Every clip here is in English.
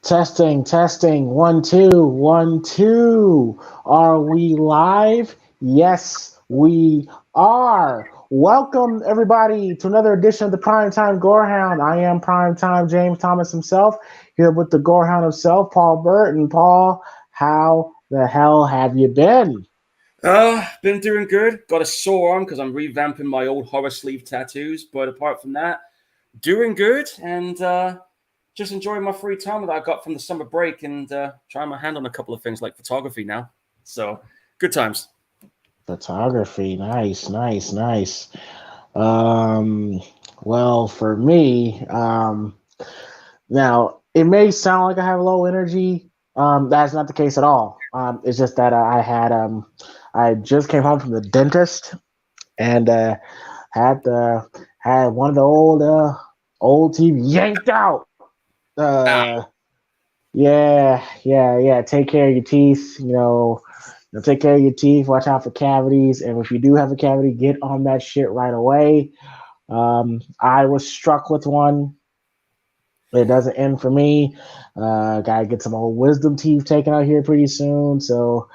Testing, testing. 1, 2, 1, 2. Are we live? Yes, we are. Welcome, everybody, to another edition of the Primetime Gorehound. I am Primetime James Thomas himself, here with the Gorehound himself, Paul Burt. And Paul, how the hell have you been? Been doing good. Got a sore arm because I'm revamping my old horror sleeve tattoos. But apart from that, doing good and just enjoying my free time that I got from the summer break and trying my hand on a couple of things like photography now. So good times. Photography. Nice, nice, nice. Um, well, for me, now it may sound like I have low energy. That's not the case at all. It's just that I just came home from the dentist and had the had one of the old teeth yanked out. Uh, Ow. yeah. Take care of your teeth. Take care of your teeth. Watch out for cavities, and if you do have a cavity, get on that shit right away. I was struck with one. It doesn't end for me. Gotta get some old wisdom teeth taken out here pretty soon. So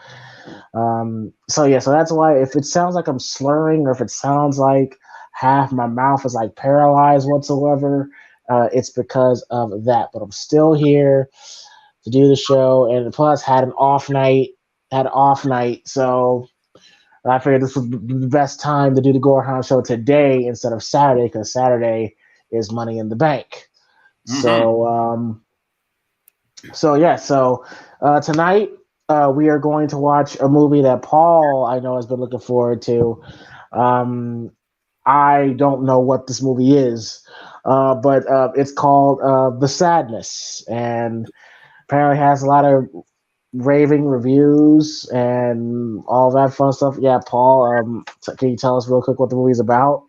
that's why if it sounds like I'm slurring or if it sounds like half my mouth is like paralyzed whatsoever, it's because of that. But I'm still here to do the show, and plus had an off night. Had an off night, so I figured this was the best time to do the Gorehound show today instead of Saturday because Saturday is Money in the Bank. Mm-hmm. So tonight we are going to watch a movie that Paul I know has been looking forward to. Um, I don't know what this movie is, but it's called The Sadness, and apparently has a lot of raving reviews and all that fun stuff. Yeah, Paul, can you tell us real quick what the movie's about?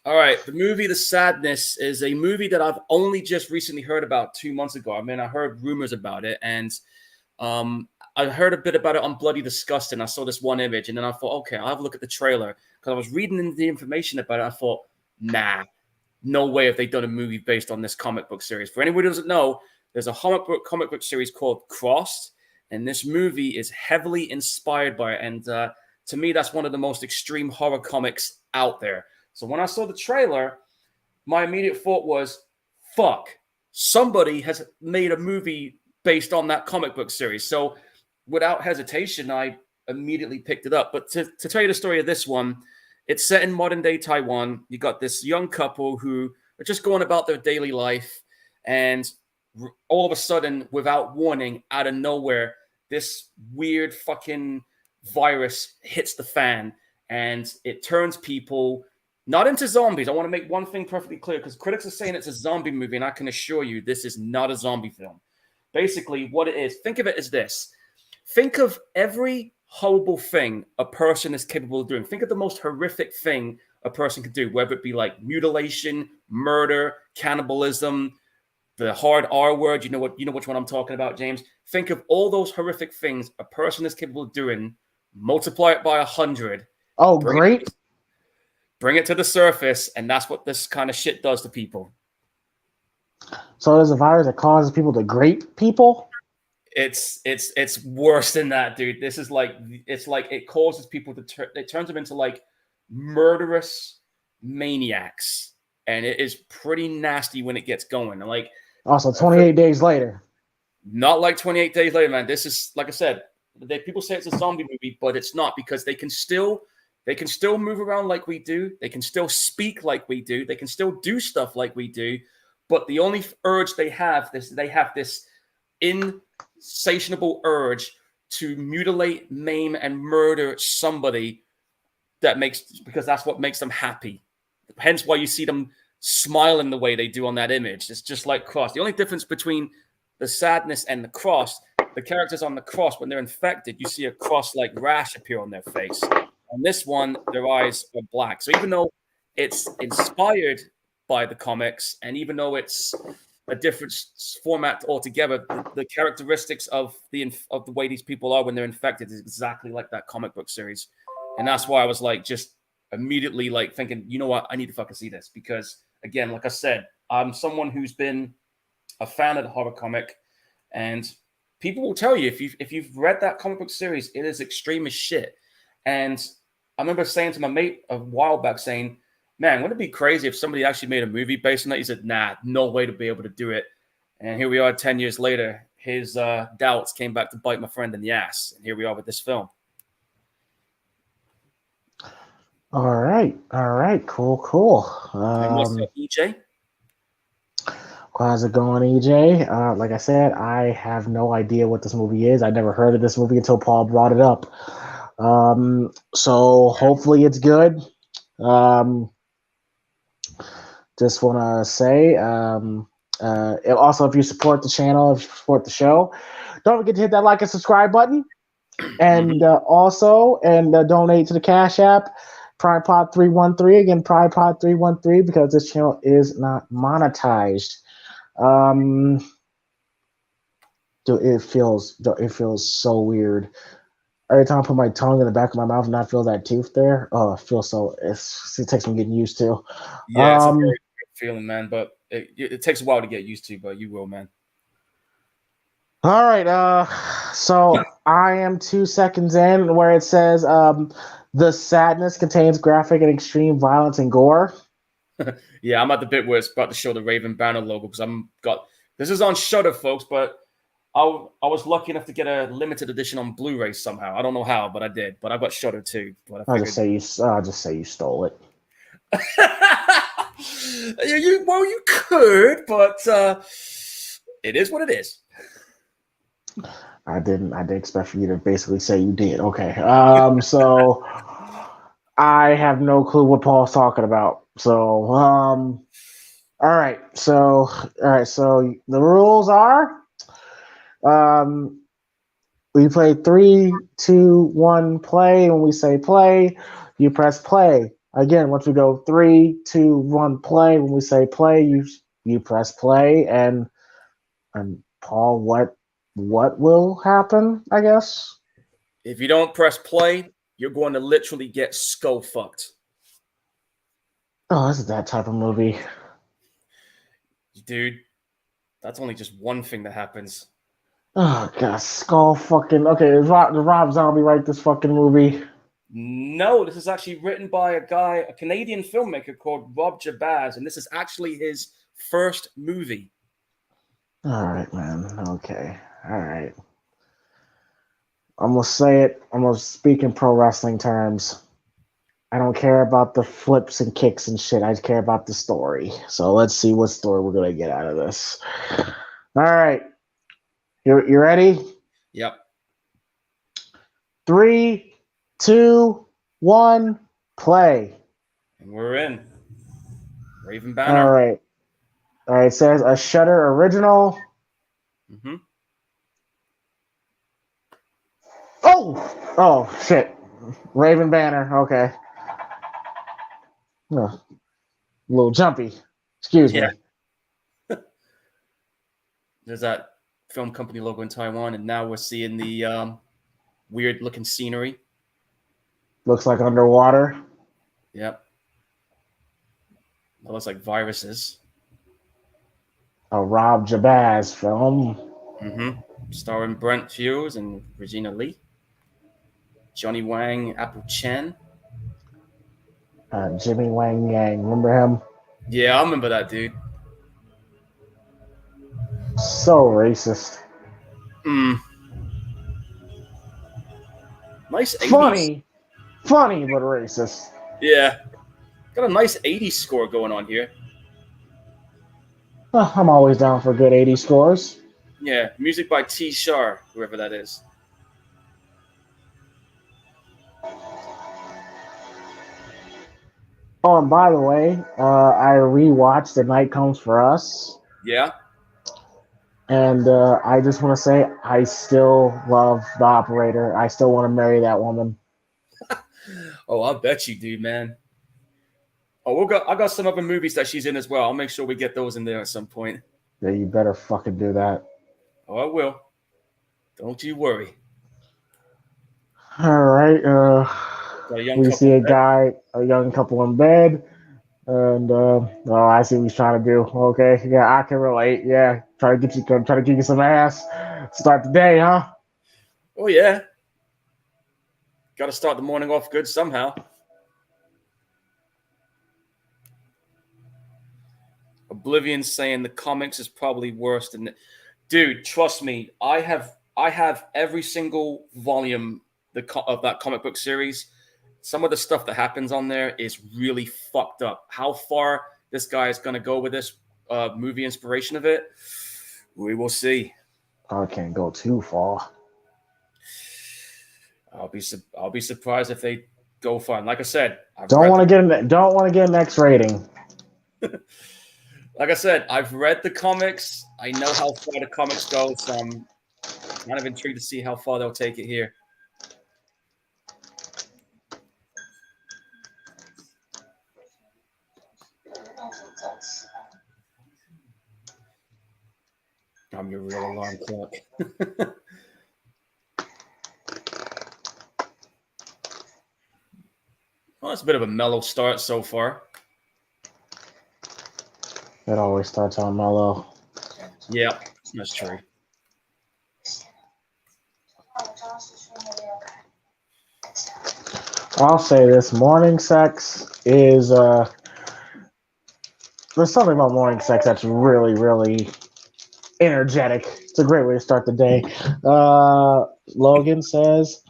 All right, the movie The Sadness is a movie that I've only just recently heard about 2 months ago. I mean, I heard rumors about it, and Um, I heard a bit about it on Bloody Disgusting. I saw this one image, and then I thought, okay, I'll have a look at the trailer because I was reading the information about it. I thought, nah, no way have they done a movie based on this comic book series. For anyone who doesn't know, there's a comic book series called Crossed, and this movie is heavily inspired by it. And to me, that's one of the most extreme horror comics out there. So when I saw the trailer, my immediate thought was, fuck, somebody has made a movie based on that comic book series. So without hesitation, I immediately picked it up. But to tell you the story of this one, it's set in modern day Taiwan. You got this young couple who are just going about their daily life. And all of a sudden, without warning, out of nowhere, this weird fucking virus hits the fan and it turns people not into zombies. I want to make one thing perfectly clear because critics are saying it's a zombie movie, and I can assure you this is not a zombie film. Basically, what it is, think of it as this. Think of every horrible thing a person is capable of doing. Think of the most horrific thing a person could do, whether it be like mutilation, murder, cannibalism, the hard R word. You know which one I'm talking about, James. Think of all those horrific things a person is capable of doing, multiply it by 100, Oh, bring it great! bring it to the surface, and that's what this kind of shit does to people. So there's a virus that causes people to grape people. It's worse than that, dude. This is like it's like it causes people to it turns them into like murderous maniacs, and it is pretty nasty when it gets going. And like Also, for, 28 days later. not like 28 days later, man. This is like I said. People say it's a zombie movie, but it's not because they can still move around like we do. They can still speak like we do. They can still do stuff like we do. But the only urge they have this insatiable urge to mutilate, maim, and murder somebody because that's what makes them happy. Hence why you see them smiling the way they do on that image. It's just like Cross. The only difference between the Sadness and the Cross, the characters on the Cross, when they're infected, you see a cross-like rash appear on their face. On this one, their eyes are black. So even though it's inspired by the comics, and even though it's a different format altogether, the characteristics of the way these people are when they're infected is exactly like that comic book series. And that's why I was like, just immediately like thinking, you know what, I need to fucking see this because again, like I said, I'm someone who's been a fan of the horror comic, And people will tell you if you've read that comic book series, it is extreme as shit. And I remember saying to my mate a while back, saying, "Man, wouldn't it be crazy if somebody actually made a movie based on that?" He said, "Nah, no way to be able to do it." And here we are, 10 years later. His doubts came back to bite my friend in the ass, and here we are with this film. All right, cool. And what's up, EJ? How's it going, EJ? Like I said, I have no idea what this movie is. I never heard of this movie until Paul brought it up. So hopefully it's good. Just want to say, also, if you support the channel, if you support the show, don't forget to hit that like and subscribe button. And also donate to the Cash App, PrimePod313. Again, PrimePod313, because this channel is not monetized. It feels so weird. Every time I put my tongue in the back of my mouth and I feel that tooth there, oh, it feels so. It takes me getting used to. Yeah, it's a very good feeling, man. But it takes a while to get used to, but you will, man. All right. So I am 2 seconds in where it says the sadness contains graphic and extreme violence and gore. Yeah, I'm at the bit where it's about to show the Raven Banner logo because this is on Shudder, folks, but I was lucky enough to get a limited edition on Blu-ray somehow. I don't know how, but I did. But I got Shudder too. But I'll just say you stole it. You could, but it is what it is. I didn't expect for you to basically say you did. Okay. So I have no clue what Paul's talking about. So all right. So the rules are we play 3, 2, 1, play. When we say play, you press play. Again, once we go 3, 2, 1, play. When we say play, you press play. And Paul, what will happen, I guess? If you don't press play, you're going to literally get skull fucked. Oh, this is that type of movie. Dude, that's only just one thing that happens. Oh, God, skull fucking... Okay, did Rob Zombie write this fucking movie? No, this is actually written by a Canadian filmmaker called Rob Jabaz, and this is actually his first movie. All right, man. Okay. All right. I'm going to say it. I'm going to speak in pro wrestling terms. I don't care about the flips and kicks and shit. I just care about the story. So let's see what story we're going to get out of this. All right. You ready? Yep. 3, 2, 1, play. And we're in. Raven Banner. All right. It says a Shudder original. Mm-hmm. Oh, shit. Raven Banner. Okay. Oh, a little jumpy. Excuse me. There's that film company logo in Taiwan, and now we're seeing the weird-looking scenery. Looks like underwater. Yep. That looks like viruses. A Rob Jabaz film. Mm-hmm. Starring Brent Hughes and Regina Lee. Johnny Wang, Apple Chen. Jimmy Wang Yang. Remember him? Yeah, I remember that dude. So racist. Nice 80s. Funny, but racist. Yeah. Got a nice 80s score going on here. I'm always down for good 80s scores. Yeah, music by T. Shar, whoever that is. Oh, and by the way, I rewatched The Night Comes for Us. Yeah. And I just want to say, I still love the operator. I still want to marry that woman. Oh, I bet you do, man. Oh, I got some other movies that she's in as well. I'll make sure we get those in there at some point. Yeah, you better fucking do that. Oh, I will. Don't you worry. All right. We see a young couple in bed. And, I see what he's trying to do. Okay. Yeah, I can relate. Yeah. try to get you some ass. Start the day, huh? Oh yeah, got to start the morning off good somehow. Oblivion saying the comics is probably worse than it. Dude, trust me, I have every single volume of that comic book series. Some of the stuff that happens on there is really fucked up. How far this guy is going to go with this movie inspiration of it, we will see. I can't go too far. I'll be surprised if they go far. And like I said, Don't want to get an X rating. Like I said, I've read the comics. I know how far the comics go, so I'm kind of intrigued to see how far they'll take it here. I'm your real alarm clock. Well, it's a bit of a mellow start so far. It always starts on mellow. Yeah, that's true. I'll say this: morning sex is there's something about morning sex that's really, really energetic. It's a great way to start the day. Logan says,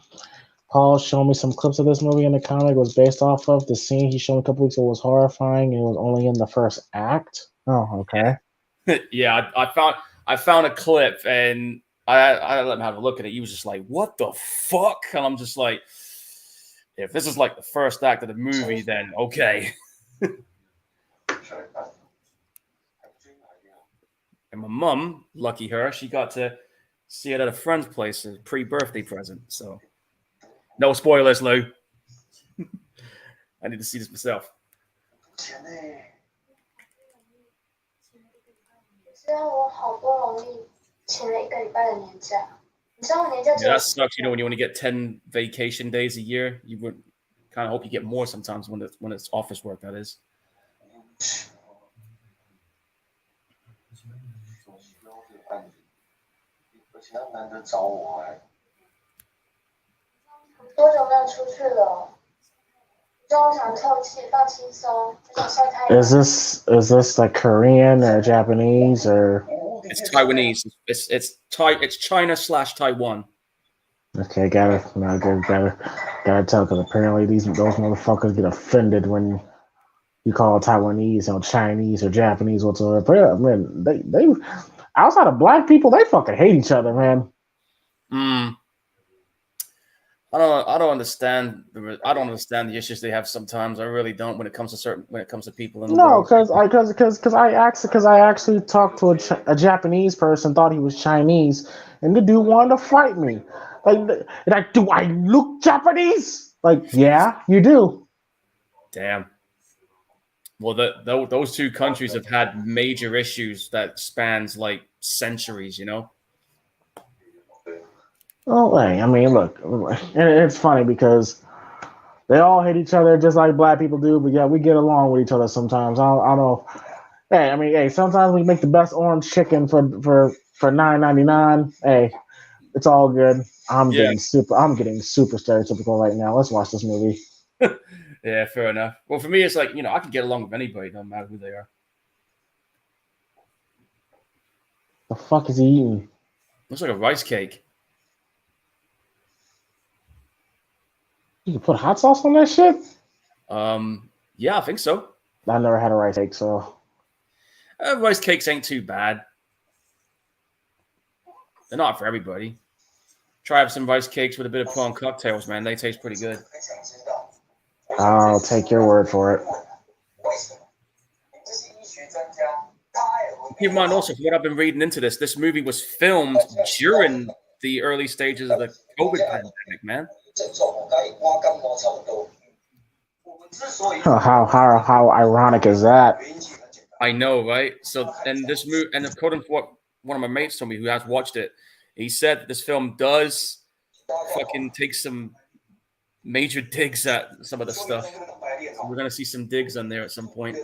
Paul showed me some clips of this movie in the comic. It was based off of the scene he showed me a couple weeks ago was horrifying and it was only in the first act. Oh, okay. Yeah, I found a clip and I let him have a look at it. He was just like, "What the fuck?" And I'm just like, "If this is like the first act of the movie, then okay." And my mum, lucky her, she got to see it at a friend's place, a pre-birthday present. So, no spoilers, Lou. I need to see this myself. Yeah, that sucks. You know, when you only get 10 vacation days a year, you would kind of hope you get more sometimes when it's office work, that is. Is this like Korean or Japanese or? It's Taiwanese. It's China/Taiwan. Okay, gotta tell because apparently those motherfuckers get offended when you call Taiwanese or Chinese or Japanese whatsoever. Man, they outside of black people, they fucking hate each other, man. I don't understand the issues they have sometimes. I really don't when it comes to people in the world. Because I actually talked to a Japanese person, thought he was Chinese, and the dude wanted to fight me. Like, do I look Japanese? Like, yeah, you do. Damn. Well, those two countries have had major issues that spans like centuries, you know. Oh, hey, I mean, look, it's funny because they all hate each other just like black people do, but yeah, we get along with each other sometimes. I don't know. Hey, I mean, hey, sometimes we make the best orange chicken for $9.99. Hey, it's all good. I'm getting super stereotypical right now. Let's watch this movie. Yeah, fair enough. Well, for me, it's like, I can get along with anybody, no matter who they are. The fuck is he eating? Looks like a rice cake. You can put hot sauce on that shit? Yeah, I think so. I never had a rice cake, so. Rice cakes ain't too bad. They're not for everybody. Try some rice cakes with a bit of prawn cocktails, man. They taste pretty good. I'll take your word for it. Keep in mind also, from what I've been reading into this movie was filmed during the early stages of the COVID pandemic, man. How ironic is that? I know, right? So, and this movie, and according to what one of my mates told me who has watched it, he said that this film does fucking take some major digs at some of the stuff. So we're gonna see some digs on there at some point.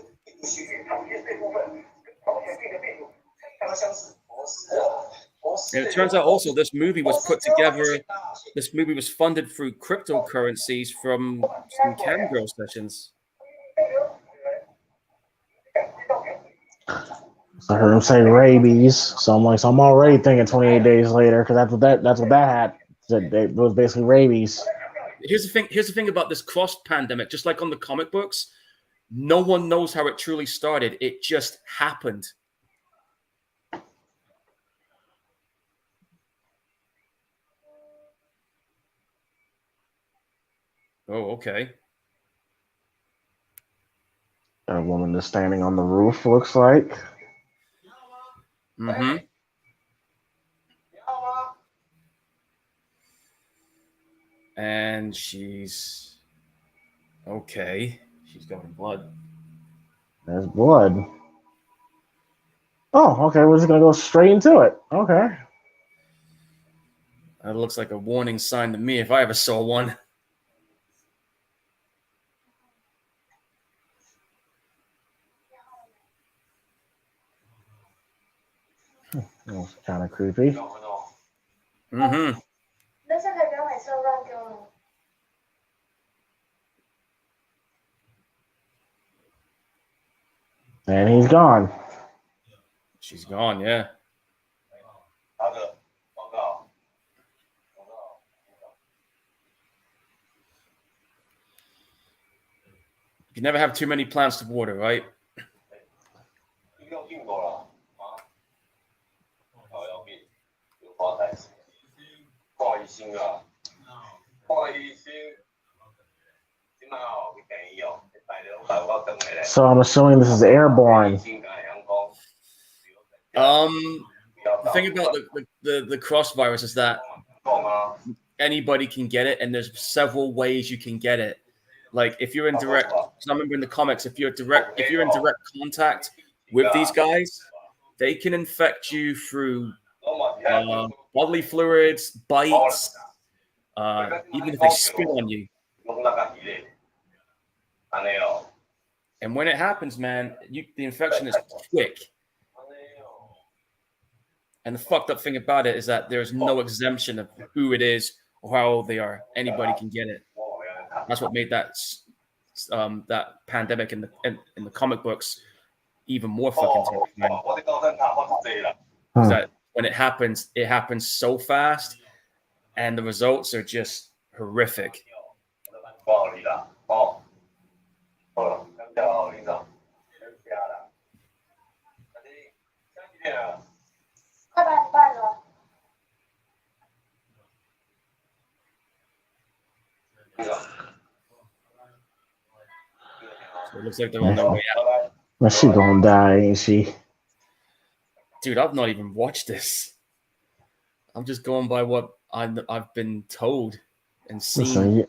And it turns out also this movie was put together. This movie was funded through cryptocurrencies from some camgirl sessions. I heard him say rabies, so I'm like, so I'm already thinking 28 days later because that's what that had. It was basically rabies. Here's the thing. Here's the thing about this cross pandemic. Just like on the comic books, no one knows how it truly started. It just happened. Oh, okay. A woman is standing on the roof. Looks like. Mm-hmm. And she's okay. She's covered in blood. There's blood. Oh, okay. We're just gonna go straight into it. Okay. That looks like a warning sign to me if I ever saw one. That's kind of creepy. Mm-hmm. And he's gone. She's gone, yeah. You never have too many plants to water, right? So I'm assuming this is airborne. The thing about the cross virus is that anybody can get it, and there's several ways you can get it. Like if you're in direct, because I remember in the comics, if you're in direct contact with these guys, they can infect you through bodily fluids, bites, even if they spit on you. And when it happens, man, the infection is quick. And the fucked up thing about it is that there's no exemption of who it is or how old they are. Anybody can get it. That's what made that pandemic in the comic books even more fucking terrifying. That when it happens so fast, and the results are just horrific. So it looks like they're on their way out. Well, she gonna die, ain't she? Dude, I've not even watched this. I'm just going by what I've been told and seen. Listen,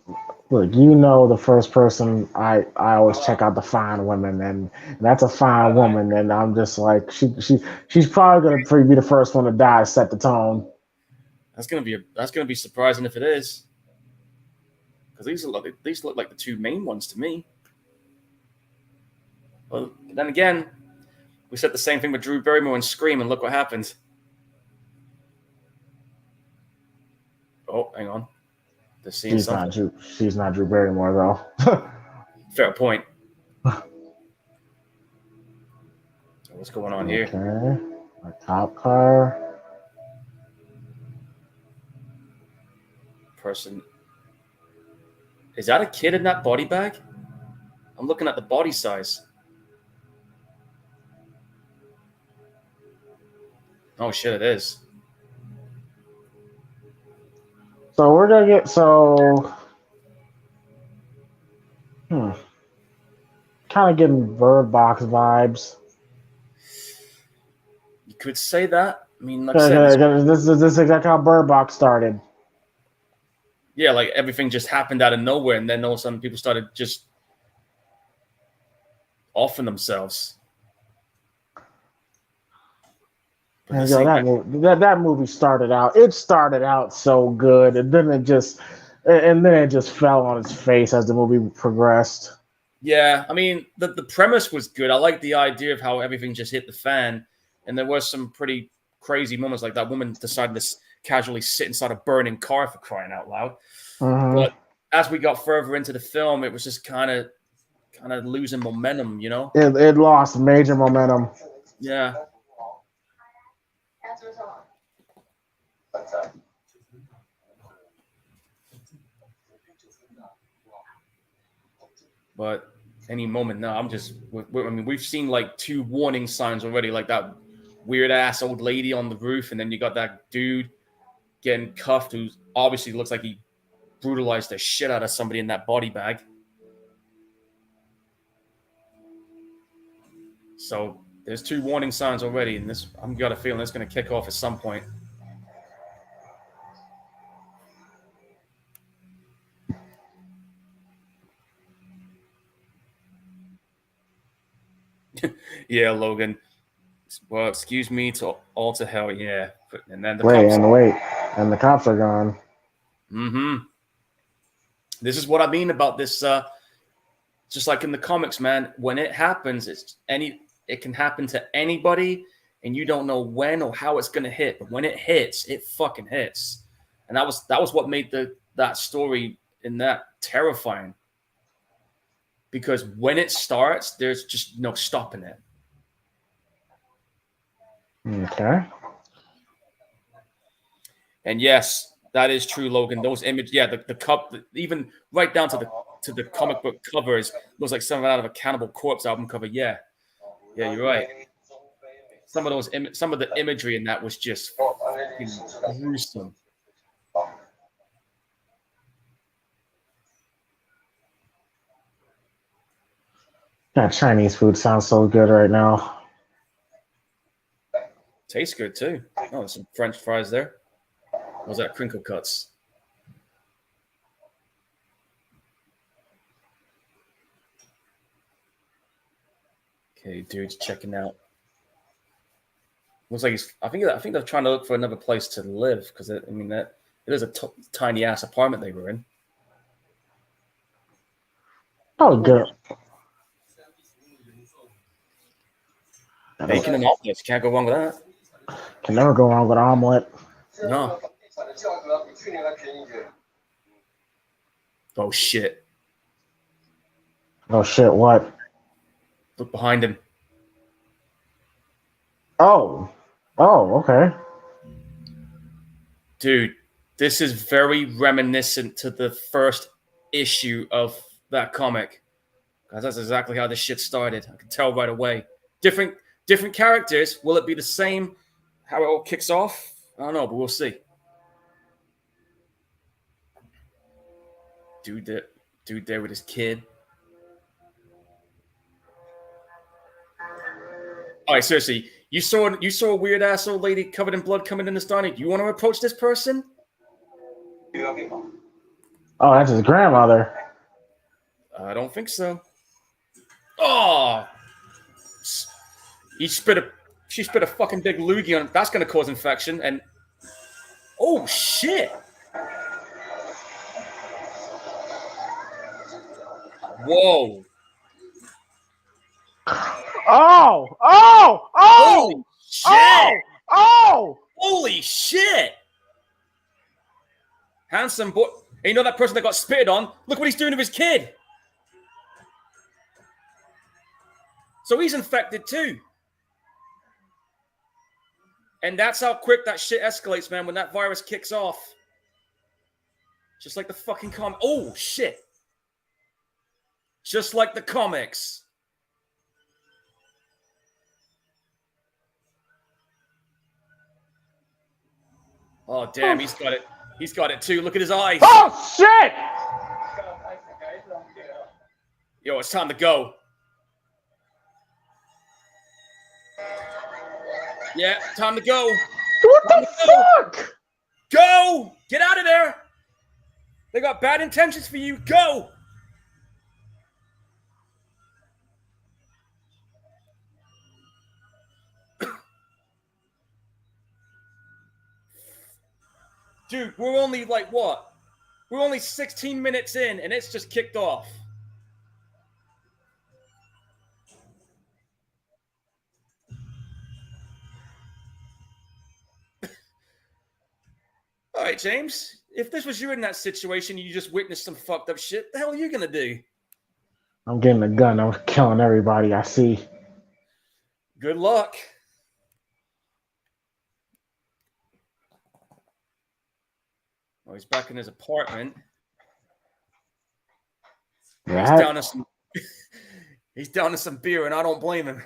look, you know the first person I always check out the fine women, and that's a fine woman, and I'm just like she's probably gonna be the first one to die, set the tone. That's gonna be surprising if it is, because these look like the two main ones to me. Well, then again, we said the same thing with Drew Barrymore and Scream, and look what happened. Oh, hang on. She's not Drew Barrymore though. Fair point. So what's going on here? Okay, a cop car. Person. Is that a kid in that body bag? I'm looking at the body size. Oh shit, it is. So we're gonna get kind of getting Bird Box vibes. You could say that. I mean, like I said, this is exactly how Bird Box started. Yeah, like everything just happened out of nowhere, and then all of a sudden people started just offing themselves. And that movie started out. It started out so good, and then it just fell on its face as the movie progressed. Yeah, I mean the premise was good. I like the idea of how everything just hit the fan, and there was some pretty crazy moments, like that woman decided to casually sit inside a burning car, for crying out loud. Mm-hmm. But as we got further into the film, it was just kind of losing momentum, you know? It lost major momentum. Yeah. But any moment now, I mean, we've seen like 2 warning signs already, like that weird ass old lady on the roof, and then you got that dude getting cuffed who obviously looks like he brutalized the shit out of somebody in that body bag. So there's 2 warning signs already, and this, I've got a feeling it's going to kick off at some point. Yeah, Logan. Well, excuse me to all to hell, yeah. And then the cops. And the cops are gone. Mm-hmm. This is what I mean about this. Just like in the comics, man, when it happens, it can happen to anybody, and you don't know when or how it's gonna hit. But when it hits, it fucking hits, and that was what made that story in that terrifying. Because when it starts, there's just no stopping it. Okay. And yes, that is true, Logan. Those images, yeah, the cup, even right down to the comic book covers, looks like something out of a Cannibal Corpse album cover. Yeah, you're right. Some of the imagery in that was just gruesome. That Chinese food sounds so good right now. Tastes good too. Oh, there's some French fries there. What was that? Crinkle cuts. Okay, dude's checking out. Looks like I think they're trying to look for another place to live because I mean that it is a tiny ass apartment they were in. Oh, good. Bacon and omelets. Can't go wrong with that. Can never go wrong with omelet. No. Oh shit. Oh shit, what? Look behind him. Oh, okay. Dude, this is very reminiscent to the first issue of that comic. Because that's exactly how this shit started. I can tell right away. Different characters. Will it be the same? How it all kicks off? I don't know, but we'll see. Dude there with his kid. All right, seriously, you saw a weird ass old lady covered in blood coming in this diner. Do you want to approach this person? Oh, that's his grandmother. I don't think so. Oh, she spit a fucking big loogie on him. That's going to cause infection. And oh shit! Whoa! Oh! Holy shit! Oh! Holy shit! Handsome boy. Hey, you know that person that got spitted on? Look what he's doing to his kid. So he's infected too. And that's how quick that shit escalates, man, when that virus kicks off. Just like the fucking comic. Oh, shit. Just like the comics. Oh, damn, he's got it. He's got it too. Look at his eyes. Oh, shit! Yo, it's time to go. Yeah, time to go. What the fuck? Go! Get out of there! They got bad intentions for you. Go! Dude, we're only like what? We're only 16 minutes in, and it's just kicked off. All right, James. If this was you in that situation, you just witnessed some fucked up shit. The hell are you gonna do? I'm getting a gun. I'm killing everybody I see. Good luck. Oh, he's back in his apartment. Yeah. He's down to some. He's down to some beer, and I don't blame him.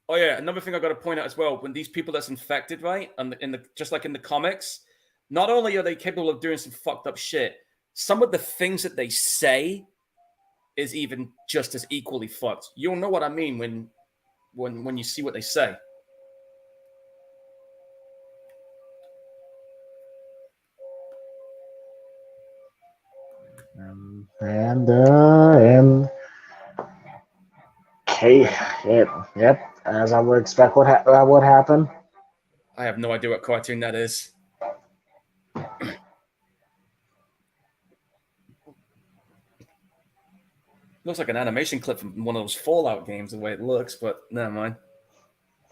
Oh yeah, another thing I got to point out as well: when these people that's infected, right, and in the just like in the comics, not only are they capable of doing some fucked up shit, some of the things that they say is even just as equally fucked. You'll know what I mean when you see what they say. And okay, yep. As I would expect, what happen? I have no idea what cartoon that is. Looks like an animation clip from one of those Fallout games, the way it looks, but never mind.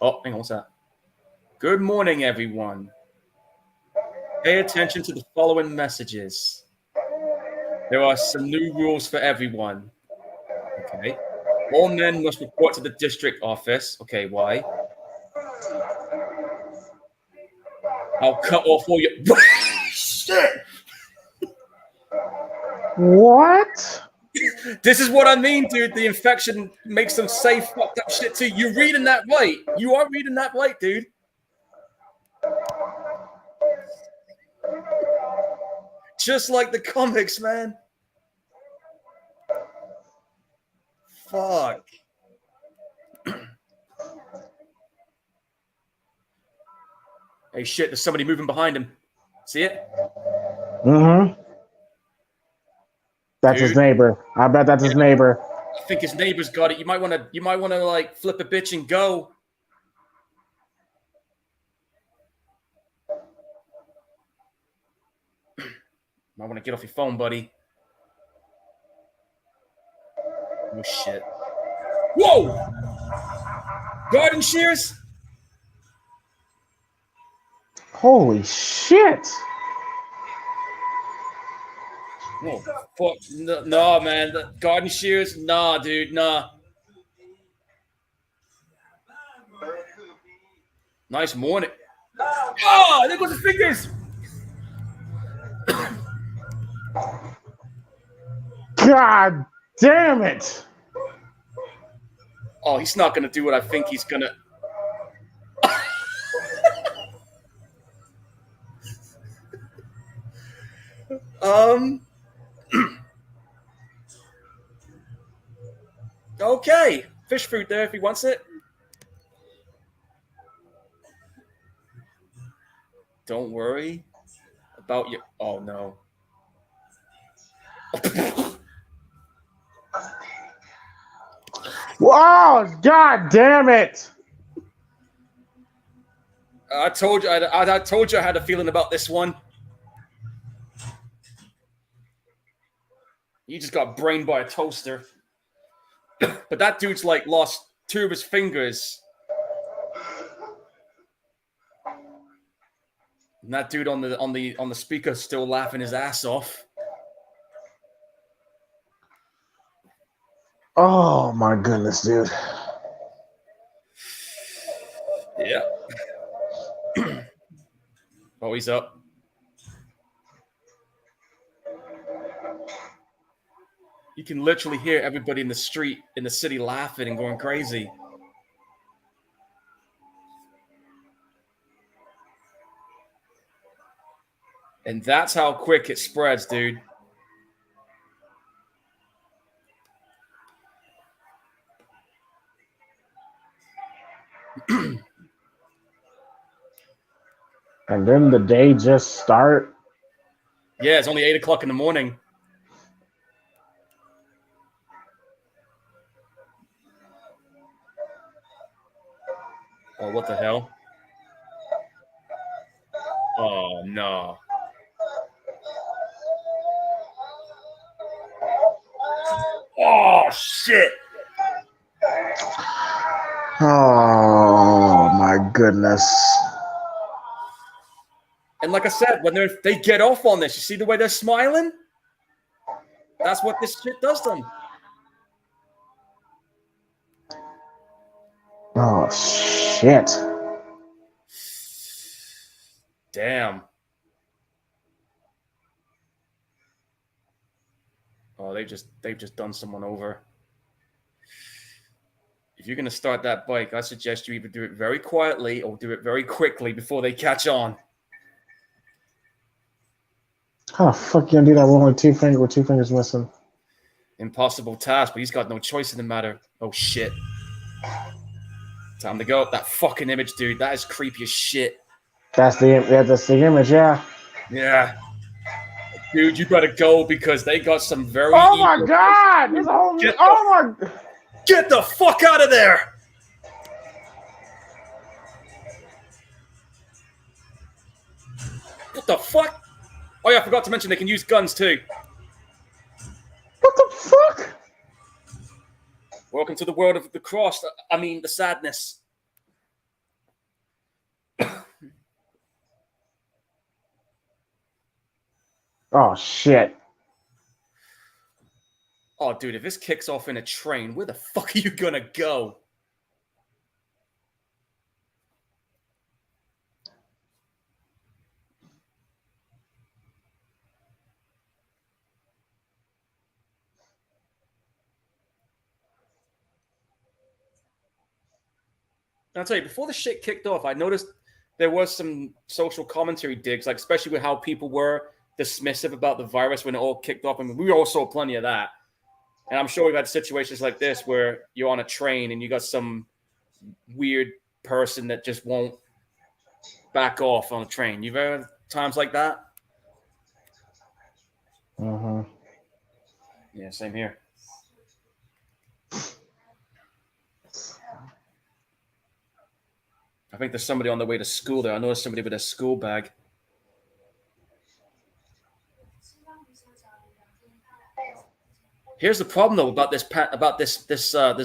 Oh, hang on, what's that? Good morning, everyone. Pay attention to the following messages. There are some new rules for everyone. Okay. All men must report to the district office. Okay, why? I'll cut off all your. Shit! What? This is what I mean, dude. The infection makes them say fucked up shit too. You're reading that right. You are reading that right, dude. Just like the comics, man. Fuck. Hey, shit, there's somebody moving behind him. See it? Mm-hmm. That's Dude. his neighbor. I bet that's his neighbor. I think his neighbor's got it. You might want to like flip a bitch and go. Might want to get off your phone, buddy. Oh shit. Whoa! Garden shears? Holy shit! Oh, fuck. No, man. The garden shears? Nah, dude. Nah. Nice morning. Oh, there goes the fingers. God damn it! Oh, he's not going to do what I think he's going to. Okay. Fish food there if he wants it. Don't worry about your. Oh, no. Whoa! God damn it! I told you. I told you I had a feeling about this one. He just got brained by a toaster. But that dude's like lost 2 of his fingers. And that dude on the speaker still laughing his ass off. Oh my goodness, dude. Yeah. Oh, he's up. You can literally hear everybody in the street, in the city laughing and going crazy. And that's how quick it spreads, dude. And then the day just start. Yeah, it's only 8 o'clock in the morning. Oh, what the hell? Oh, no. Oh shit! Oh my goodness! And like I said, when they get off on this, you see the way they're smiling? That's what this shit does to them. Oh shit! Damn. Oh, they've just done someone over. If you're gonna start that bike, I suggest you either do it very quietly or do it very quickly before they catch on. How the fuck you gonna do that one with two fingers missing? Impossible task, but he's got no choice in the matter. Oh shit. Time to go. That fucking image, dude. That is creepy as shit. That's the image, yeah. Yeah. Dude, you better go because they got some very Oh my god! This whole Get the fuck out of there! What the fuck? Oh yeah, I forgot to mention they can use guns too. What the fuck? Welcome to the world of the cross. I mean, the sadness. Oh shit! Oh, dude, if this kicks off in a train, where the fuck are you gonna go? I'll tell you, before the shit kicked off, I noticed there was some social commentary digs, like especially with how people were dismissive about the virus when it all kicked off. I mean, we all saw plenty of that. And I'm sure we've had situations like this where you're on a train and you got some weird person that just won't back off on a train. You've ever had times like that? Mm-hmm. Yeah, same here. I think there's somebody on the way to school there. I noticed somebody with a school bag. Here's the problem, though, about this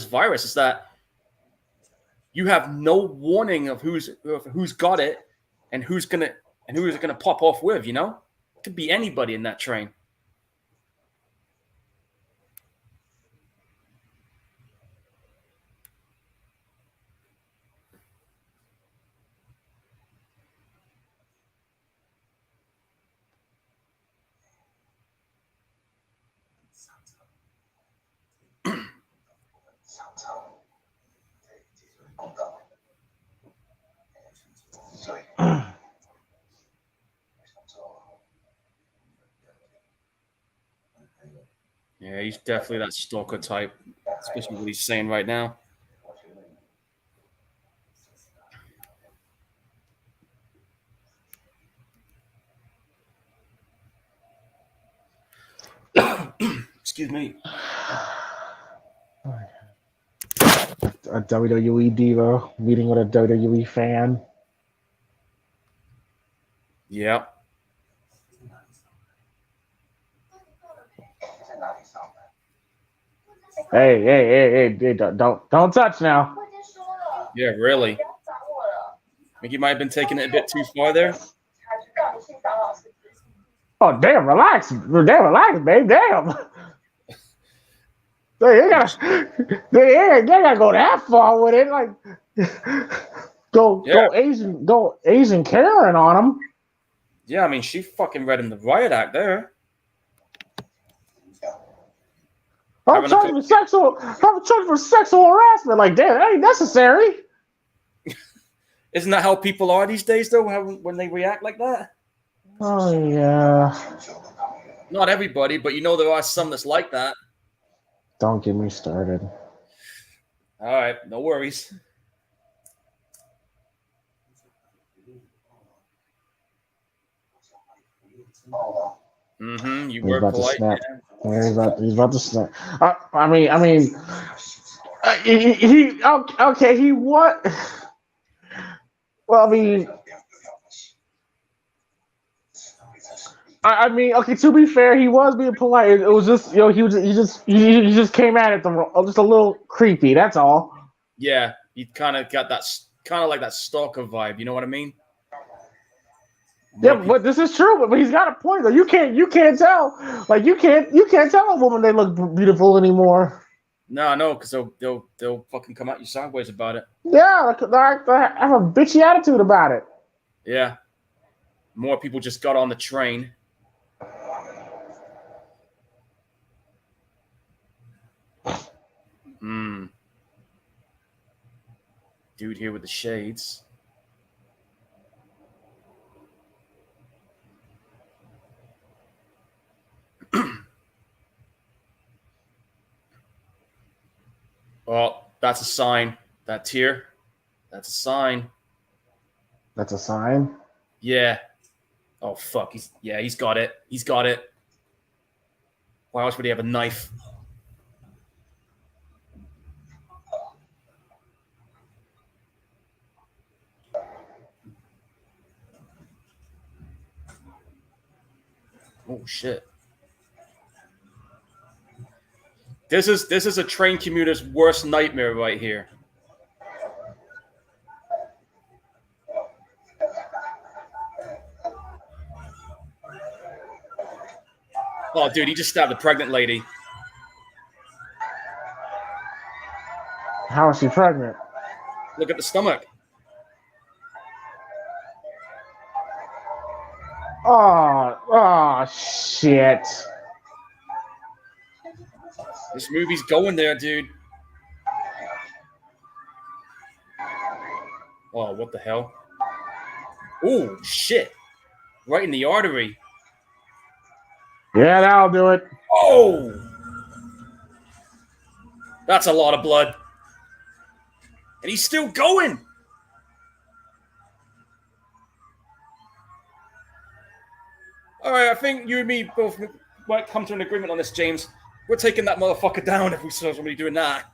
virus is that you have no warning of who's got it and who's it gonna pop off with. You know, it could be anybody in that train. Yeah, he's definitely that stalker type, especially what he's saying right now. Excuse me. A WWE diva meeting with a WWE fan. Yeah. Hey, don't touch now. Yeah, really. I think you might have been taking it a bit too far there. Oh, damn, relax, babe, damn. They gotta go that far with it, like go Asian Karen on him. Yeah, I mean, she fucking read him the riot act there. I'm charged for sexual harassment. Like, damn, that ain't necessary. Isn't that how people are these days, though, when they react like that? Oh, yeah. Not everybody, but you know there are some that's like that. Don't get me started. All right, no worries. Mm-hmm. You were polite. Yeah, he's about to snap. I mean, he okay. He what? Well, I mean, I mean, okay. To be fair, he was being polite. It was just, he just came at it just a little creepy. That's all. Yeah, he kind of got that kind of like that stalker vibe. You know what I mean? Yeah, More people. but this is true. But he's got a point though. You can't tell. Like you can't tell a woman they look beautiful anymore. No, because they'll fucking come at you sideways about it. Yeah, I have a bitchy attitude about it. Yeah, more people just got on the train. Hmm. Dude here with the shades. Well, that's a sign. That tear. That's a sign. That's a sign. Yeah. Oh fuck. He's got it. He's got it. Why else would he have a knife? Oh shit. This is a train commuter's worst nightmare right here. Oh, dude, he just stabbed a pregnant lady. How is she pregnant? Look at the stomach. Oh, shit. This movie's going there, dude. Oh, what the hell? Oh, shit. Right in the artery. Yeah, that'll do it. Oh! That's a lot of blood. And he's still going. All right, I think you and me both might come to an agreement on this, James. We're taking that motherfucker down if we saw somebody doing that.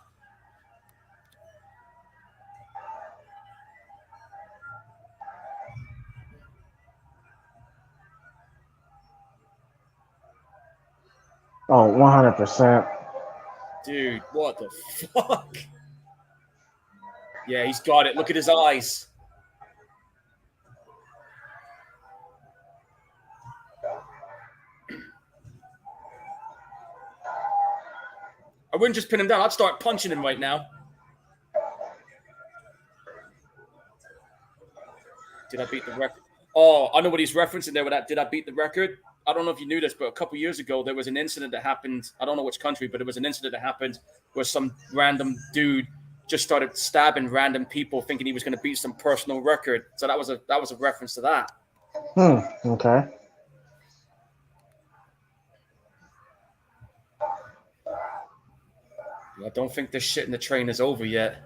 Oh, 100%. Dude, what the fuck? Yeah, he's got it. Look at his eyes. I wouldn't just pin him down. I'd start punching him right now. Did I beat the record? Oh, I know what he's referencing there with that. Did I beat the record? I don't know if you knew this, but a couple years ago, there was an incident that happened. I don't know which country, but it was an incident that happened where some random dude just started stabbing random people thinking he was going to beat some personal record. So that was a reference to that. Okay. I don't think this shit in the train is over yet.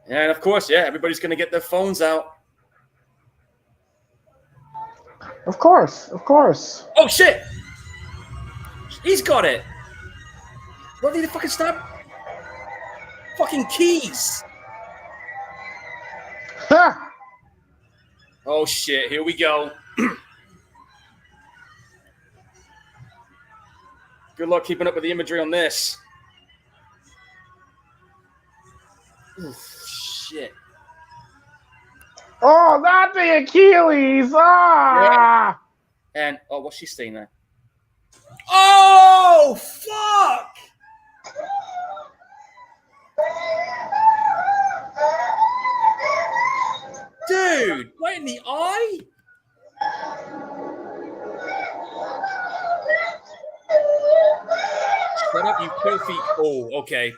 And of course, yeah, everybody's going to get their phones out. Of course. Oh, shit! He's got it! What did he fucking stab? Fucking keys! Ha! Oh, shit, here we go. Good luck keeping up with the imagery on this. Oof, shit. Oh, not the Achilles! Ah! Yeah. And, oh, what's she saying there? Oh, fuck! Dude, right in the eye? Shut up, you filthy... Oh, okay.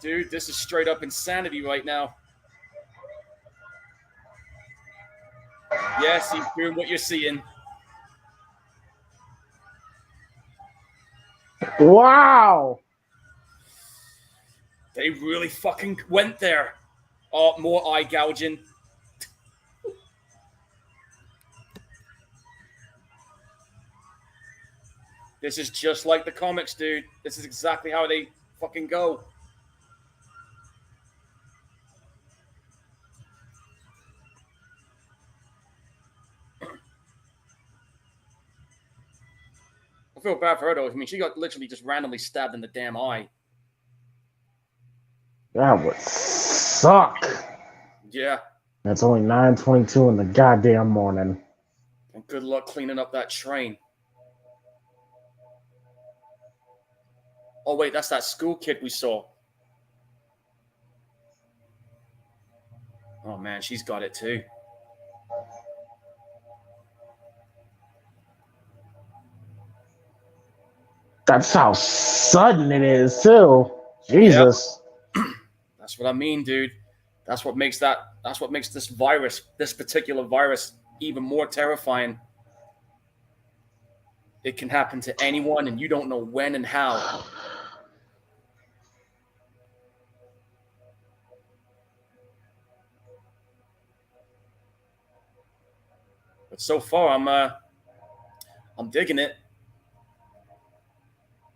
Dude, this is straight up insanity right now. Yes, he's doing what you're seeing. Wow! They really fucking went there. Oh, more eye gouging. This is just like the comics, dude. This is exactly how they fucking go. I feel bad for her, though. I mean, she got literally just randomly stabbed in the damn eye. That would suck. Yeah. It's only 9:22 in the goddamn morning. And good luck cleaning up that train. Oh, wait, that's that school kid we saw. Oh, man, she's got it, too. That's how sudden it is, too. Jesus. Yep. That's what I mean, dude. That's what makes this particular virus, even more terrifying. It can happen to anyone, and you don't know when and how. But so far, I'm digging it.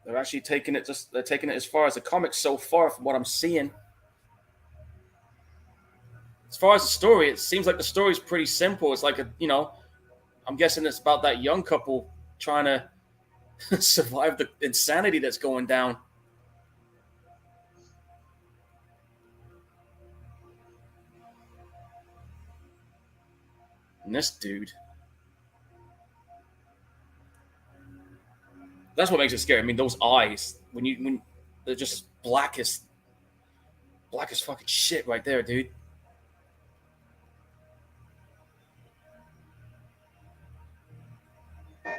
They're actually taking it as far as the comics so far from what I'm seeing. As far as the story, it seems like the story's pretty simple. It's like I'm guessing it's about that young couple trying to survive the insanity that's going down. And this dude. That's what makes it scary. I mean, those eyes, when they're just black as fucking shit right there, dude.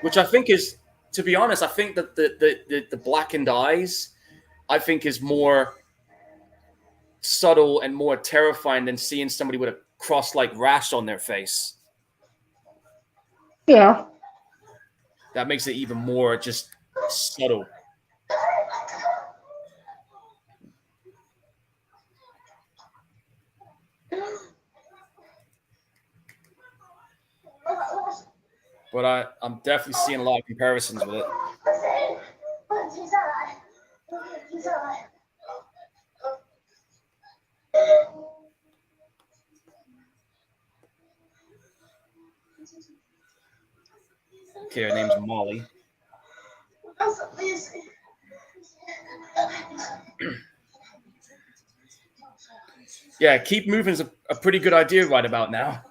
Which I think is, to be honest, I think that the blackened eyes, I think is more subtle and more terrifying than seeing somebody with a cross-like rash on their face. Yeah. That makes it even more just subtle. But I'm definitely seeing a lot of comparisons with it. Okay, her name's Molly. Yeah, keep moving is a pretty good idea right about now.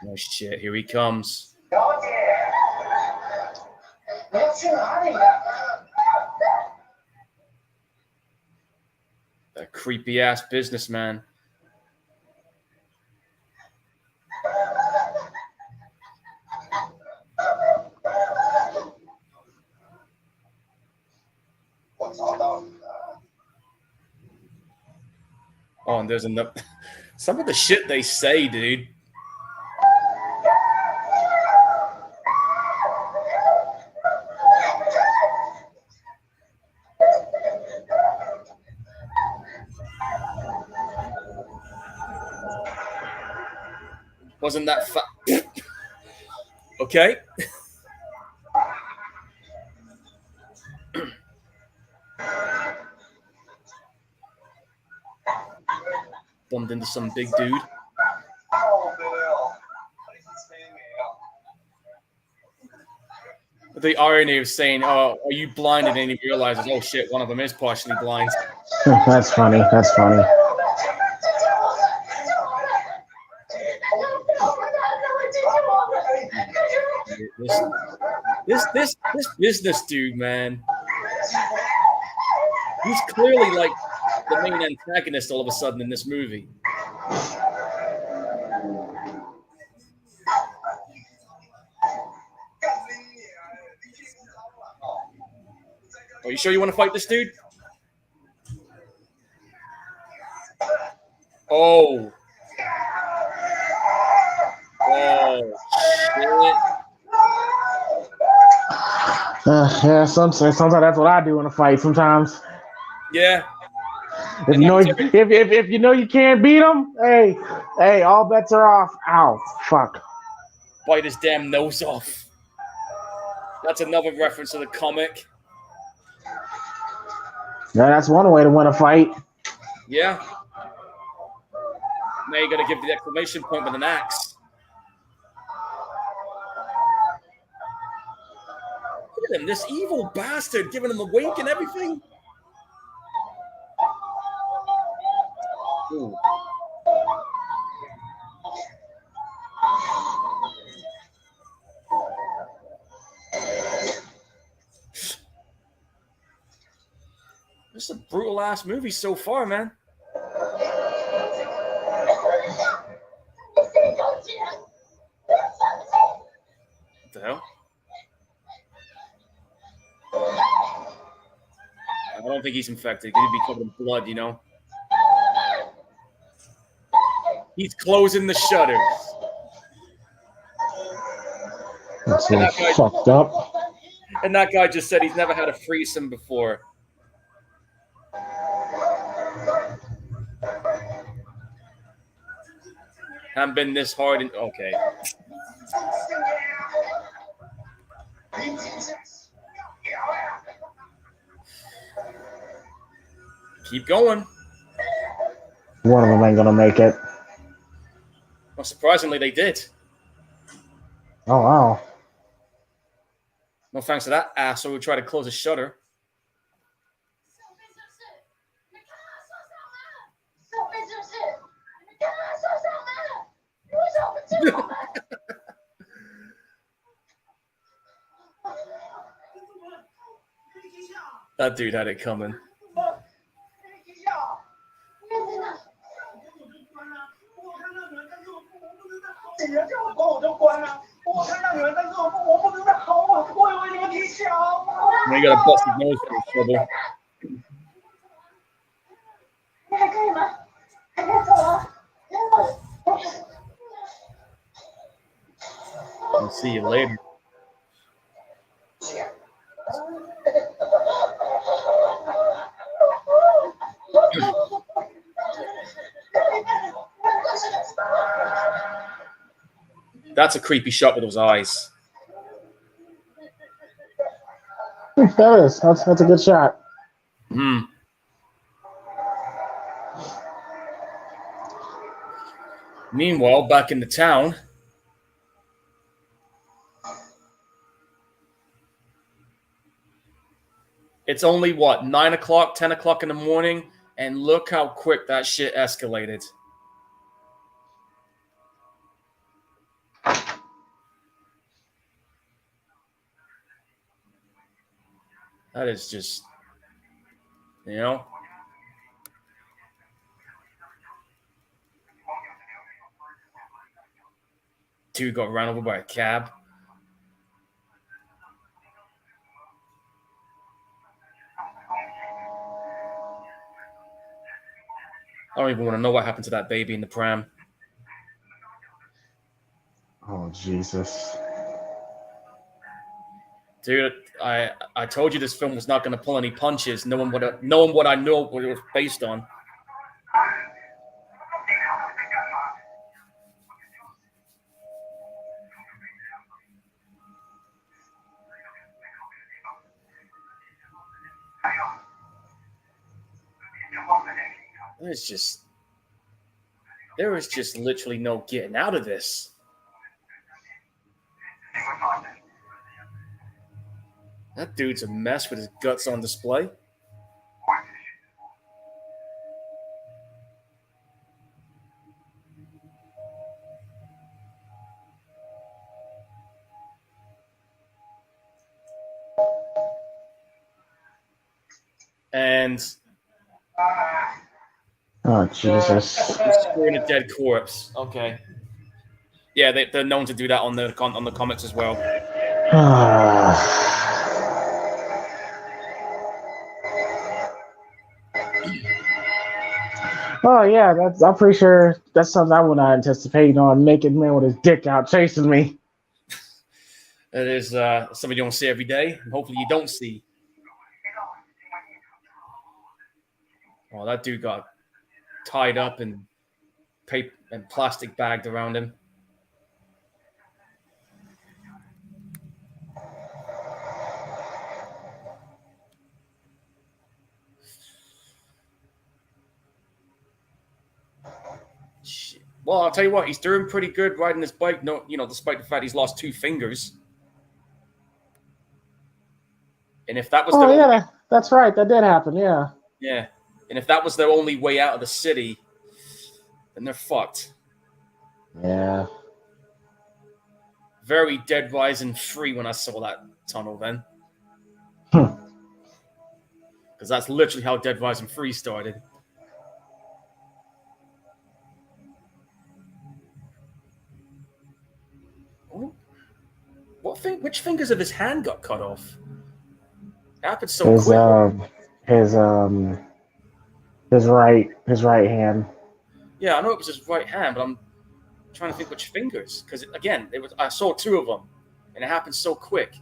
Oh shit, here he comes. That creepy ass businessman. Oh, and there's enough. Some of the shit they say, dude. Wasn't that okay? Bumped into some big dude. The irony of saying, "Oh, are you blind?" and then he realizes, "Oh shit, one of them is partially blind." That's funny. That's funny. This business dude, man. He's clearly like the main antagonist all of a sudden in this movie. Are you sure you want to fight this dude? Oh. Oh, shit. Yeah, sometimes that's what I do in a fight sometimes. Yeah. If you know if you know you can't beat them, hey, all bets are off. Ow, fuck. Bite his damn nose off. That's another reference to the comic. Yeah, that's one way to win a fight. Yeah. Now you got to give the exclamation point with an axe. Look at him, this evil bastard, giving him a wink and everything. Ooh. This is a brutal ass movie so far, man. What the hell? I don't think he's infected. He'd be covered in blood, you know. He's closing the shutters. That's all fucked up. And that guy just said he's never had a threesome before. Haven't been this hard in okay. Keep going. One of them ain't gonna make it. Well, surprisingly, they did. Oh wow. No thanks to that asshole who tried to close a shutter. That dude had it coming. Now you gotta bust his nose for his trouble. I'll see you later. That's a creepy shot with those eyes. That is. That's a good shot. Hmm. Meanwhile, back in the town, it's only what, 9 o'clock, 10 o'clock in the morning, and look how quick that shit escalated. That is just, you know. Dude got run over by a cab. I don't even want to know what happened to that baby in the pram. Oh Jesus. Dude, I told you this film was not going to pull any punches, knowing what I know what it was based on. There is just literally no getting out of this. That dude's a mess with his guts on display. And oh Jesus! Screwing a dead corpse. Okay. Yeah, they're known to do that on the comics as well. Oh yeah, I'm pretty sure that's something I would not anticipate. Naked man with his dick out chasing me. It is something you don't see every day, and hopefully you don't see. Oh, that dude got tied up and paper and plastic bagged around him. Shit. Well, I'll tell you what, he's doing pretty good riding his bike. No, despite the fact he's lost 2 fingers. And if that was Oh their only, yeah, that's right. That did happen. Yeah. yeah, and if that was their only way out of the city, then they're fucked. Yeah. Very Dead Rising 3 when I saw that tunnel then. Because that's literally how Dead Rising 3 started. Oh, which fingers of his hand got cut off? It happened so His quick. his right hand. Yeah, I know it was his right hand, but I'm trying to think which fingers. Because again, I saw 2 of them, and it happened so quick.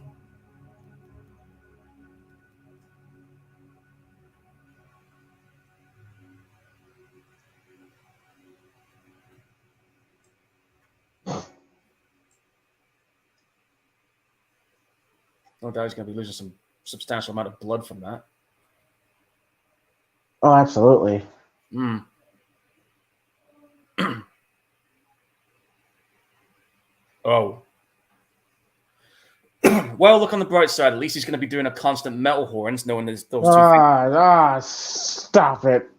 No doubt he's going to be losing some substantial amount of blood from that. Oh, absolutely. Hmm. Oh. Well, look on the bright side. At least he's going to be doing a constant metal horns, knowing there's those 2 fingers. Stop it.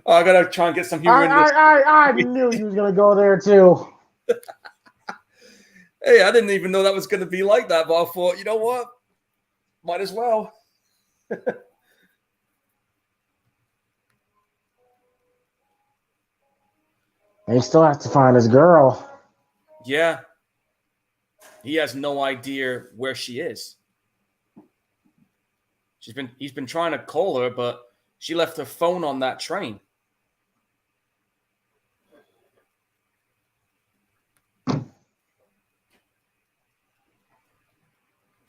I got to try and get some humor in this. I knew you was gonna go there too. Hey, I didn't even know that was going to be like that, but I thought, you know what? Might as well. He still has to find his girl. Yeah. He has no idea where she is. He's been trying to call her, but she left her phone on that train.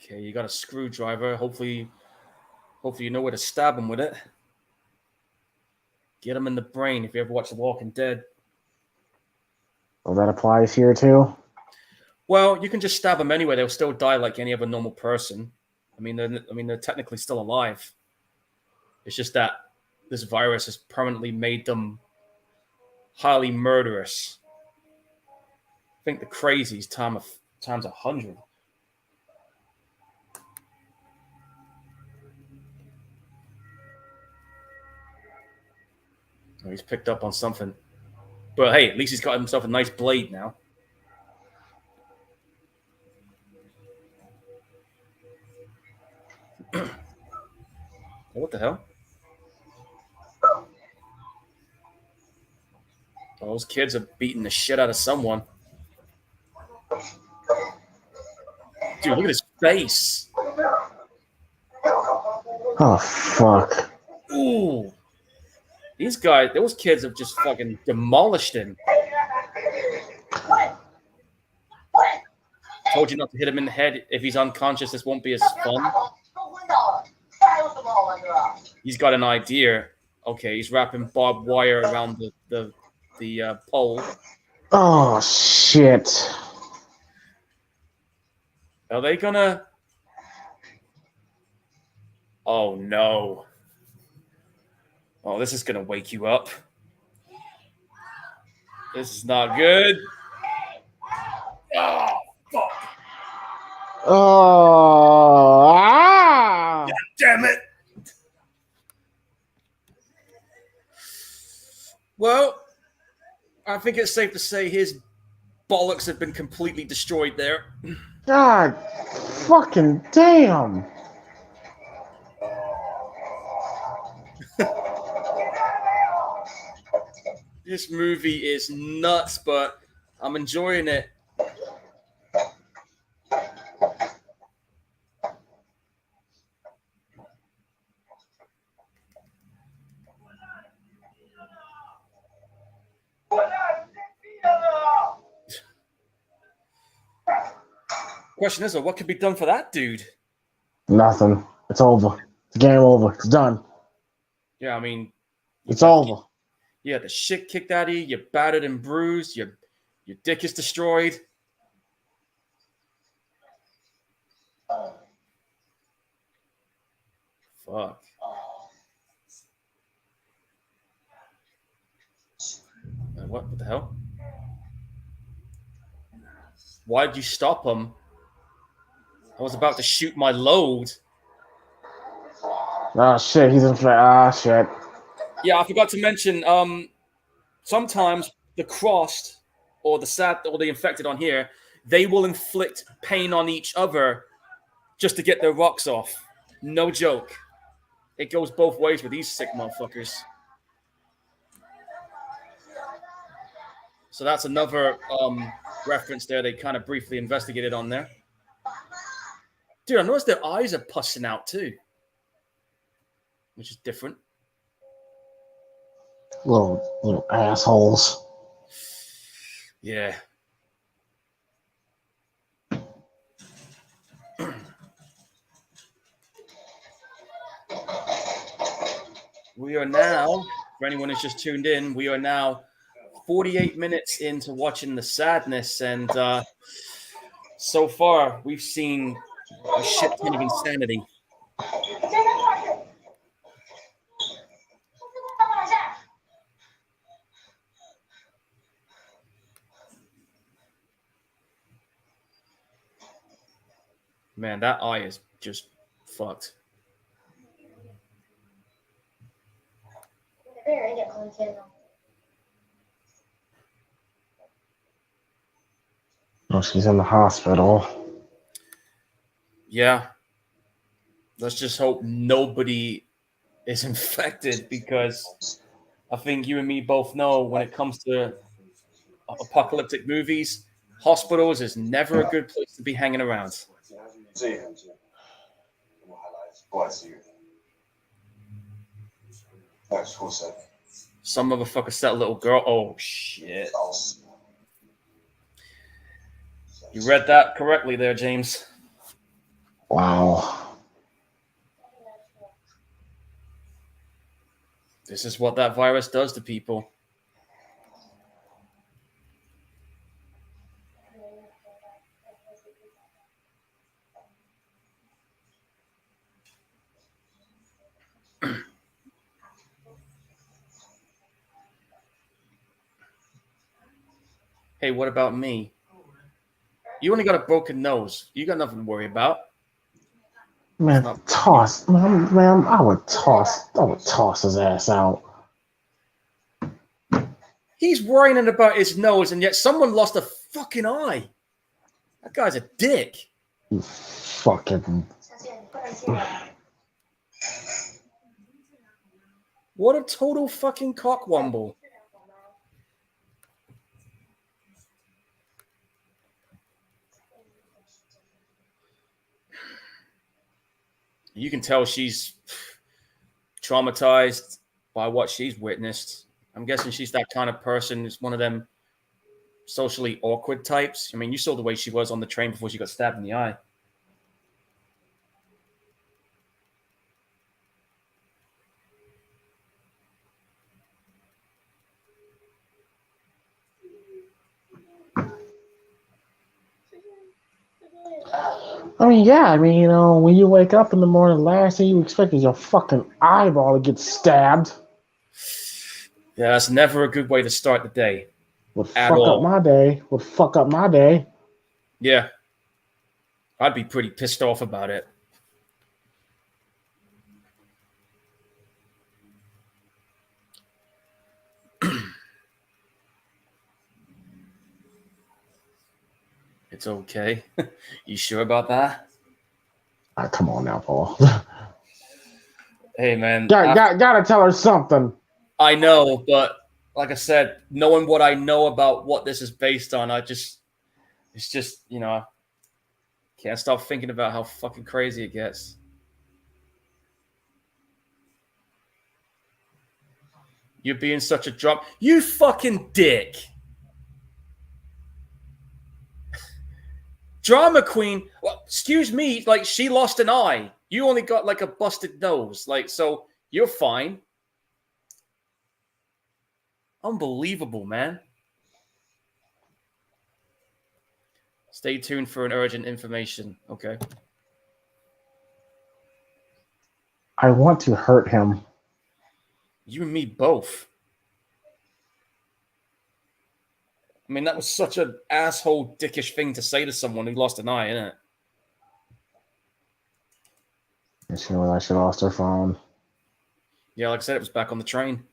Okay, you got a screwdriver. Hopefully you know where to stab him with it. Get him in the brain if you ever watch The Walking Dead. Well, that applies here too. Well, you can just stab them anyway. They'll still die like any other normal person. They're technically still alive. It's just that this virus has permanently made them highly murderous. I think the crazies times 100. Oh, he's picked up on something. But hey, at least he's got himself a nice blade now. What the hell? Oh, those kids are beating the shit out of someone. Dude, look at his face. Oh, fuck. Ooh. Those kids have just fucking demolished him. Told you not to hit him in the head. If he's unconscious, this won't be as fun. He's got an idea. Okay, he's wrapping barbed wire around the pole. Oh, shit. Are they gonna... Oh, no. Oh, this is gonna wake you up. This is not good. Oh, fuck. Oh, God damn it. Well, I think it's safe to say his bollocks have been completely destroyed there. God fucking damn. This movie is nuts, but I'm enjoying it. Question is, what could be done for that dude? Nothing. It's over. It's game over. It's done. Yeah, I mean, It's over. You had the shit kicked out of you. You're battered and bruised. Your dick is destroyed. Fuck. What the hell? Why did you stop him? I was about to shoot my load. Oh shit, he's in flat. Ah shit. Yeah, I forgot to mention. Sometimes the crossed or the sad or the infected on here, they will inflict pain on each other just to get their rocks off. No joke. It goes both ways with these sick motherfuckers. So that's another reference there. They kind of briefly investigated on there. Dude, I noticed their eyes are pussing out too, which is different. Little assholes. Yeah. We are now, for anyone who's just tuned in, we are now 48 minutes into watching The Sadness, and so far we've seen a shit ton of insanity. Man, that eye is just fucked. Oh, she's in the hospital. Yeah. Let's just hope nobody is infected, because I think you and me both know when it comes to apocalyptic movies, hospitals is never a good place to be hanging around. Some motherfucker set a little girl. Oh shit. You read that correctly there, James. Wow. This is what that virus does to people. Hey, what about me? You only got a broken nose. You got nothing to worry about. Man, toss. Man, I would toss his ass out. He's worrying about his nose, and yet someone lost a fucking eye. That guy's a dick. You fucking. What a total fucking cockwomble. You can tell she's traumatized by what she's witnessed. I'm guessing she's that kind of person who's one of them socially awkward types. I mean, you saw the way she was on the train before she got stabbed in the eye. I mean, yeah. I mean, when you wake up in the morning, last thing you expect is your fucking eyeball to get stabbed. Yeah, that's never a good way to start the day. Would fuck up my day. Would fuck up my day. Yeah. I'd be pretty pissed off about it. It's okay. You sure about that? Come on now, Paul. Hey, man. Gotta tell her something. I know, but like I said, knowing what I know about what this is based on, it's just, I can't stop thinking about how fucking crazy it gets. You're being such a drop. You fucking dick. Drama queen. Well, excuse me. Like, she lost an eye. You only got like a busted nose. Like, so you're fine. Unbelievable, man. Stay tuned for an urgent information. Okay. I want to hurt him. You and me both. I mean, that was such an asshole, dickish thing to say to someone who lost an eye, isn't it? And she realized she lost her phone. Yeah, like I said, it was back on the train.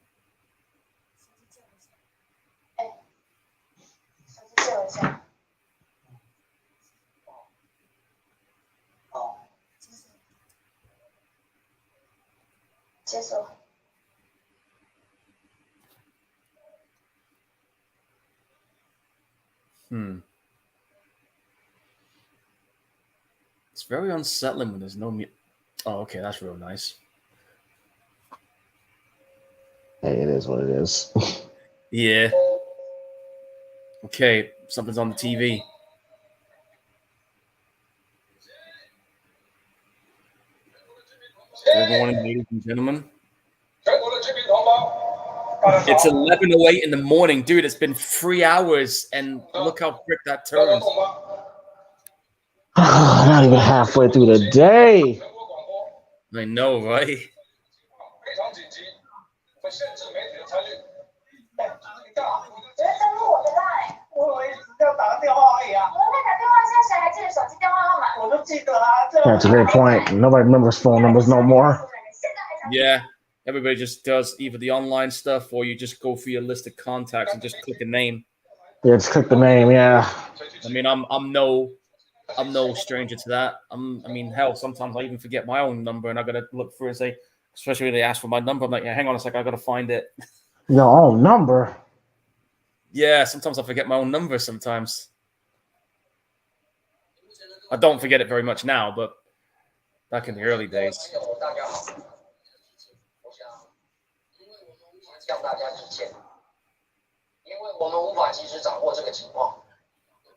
It's very unsettling when there's no music. Oh, okay, that's real nice. Hey, it is what it is. Yeah. Okay, something's on the TV. Good morning, ladies and gentlemen. It's 11:08 in the morning, dude. It's been 3 hours, and look how quick that turns. Not even halfway through the day. I know, right? That's a great point. Nobody remembers phone numbers no more. Yeah. Everybody just does either the online stuff or you just go through your list of contacts and just click a name. Yeah, just click the name. Yeah. I mean, I'm no stranger to that. I mean, hell, sometimes I even forget my own number and I gotta look through and say, especially when they ask for my number, I'm like, yeah, hang on a sec, I gotta find it. Your own number. Yeah, sometimes I forget my own number. Sometimes I don't forget it very much now, but back in the early days.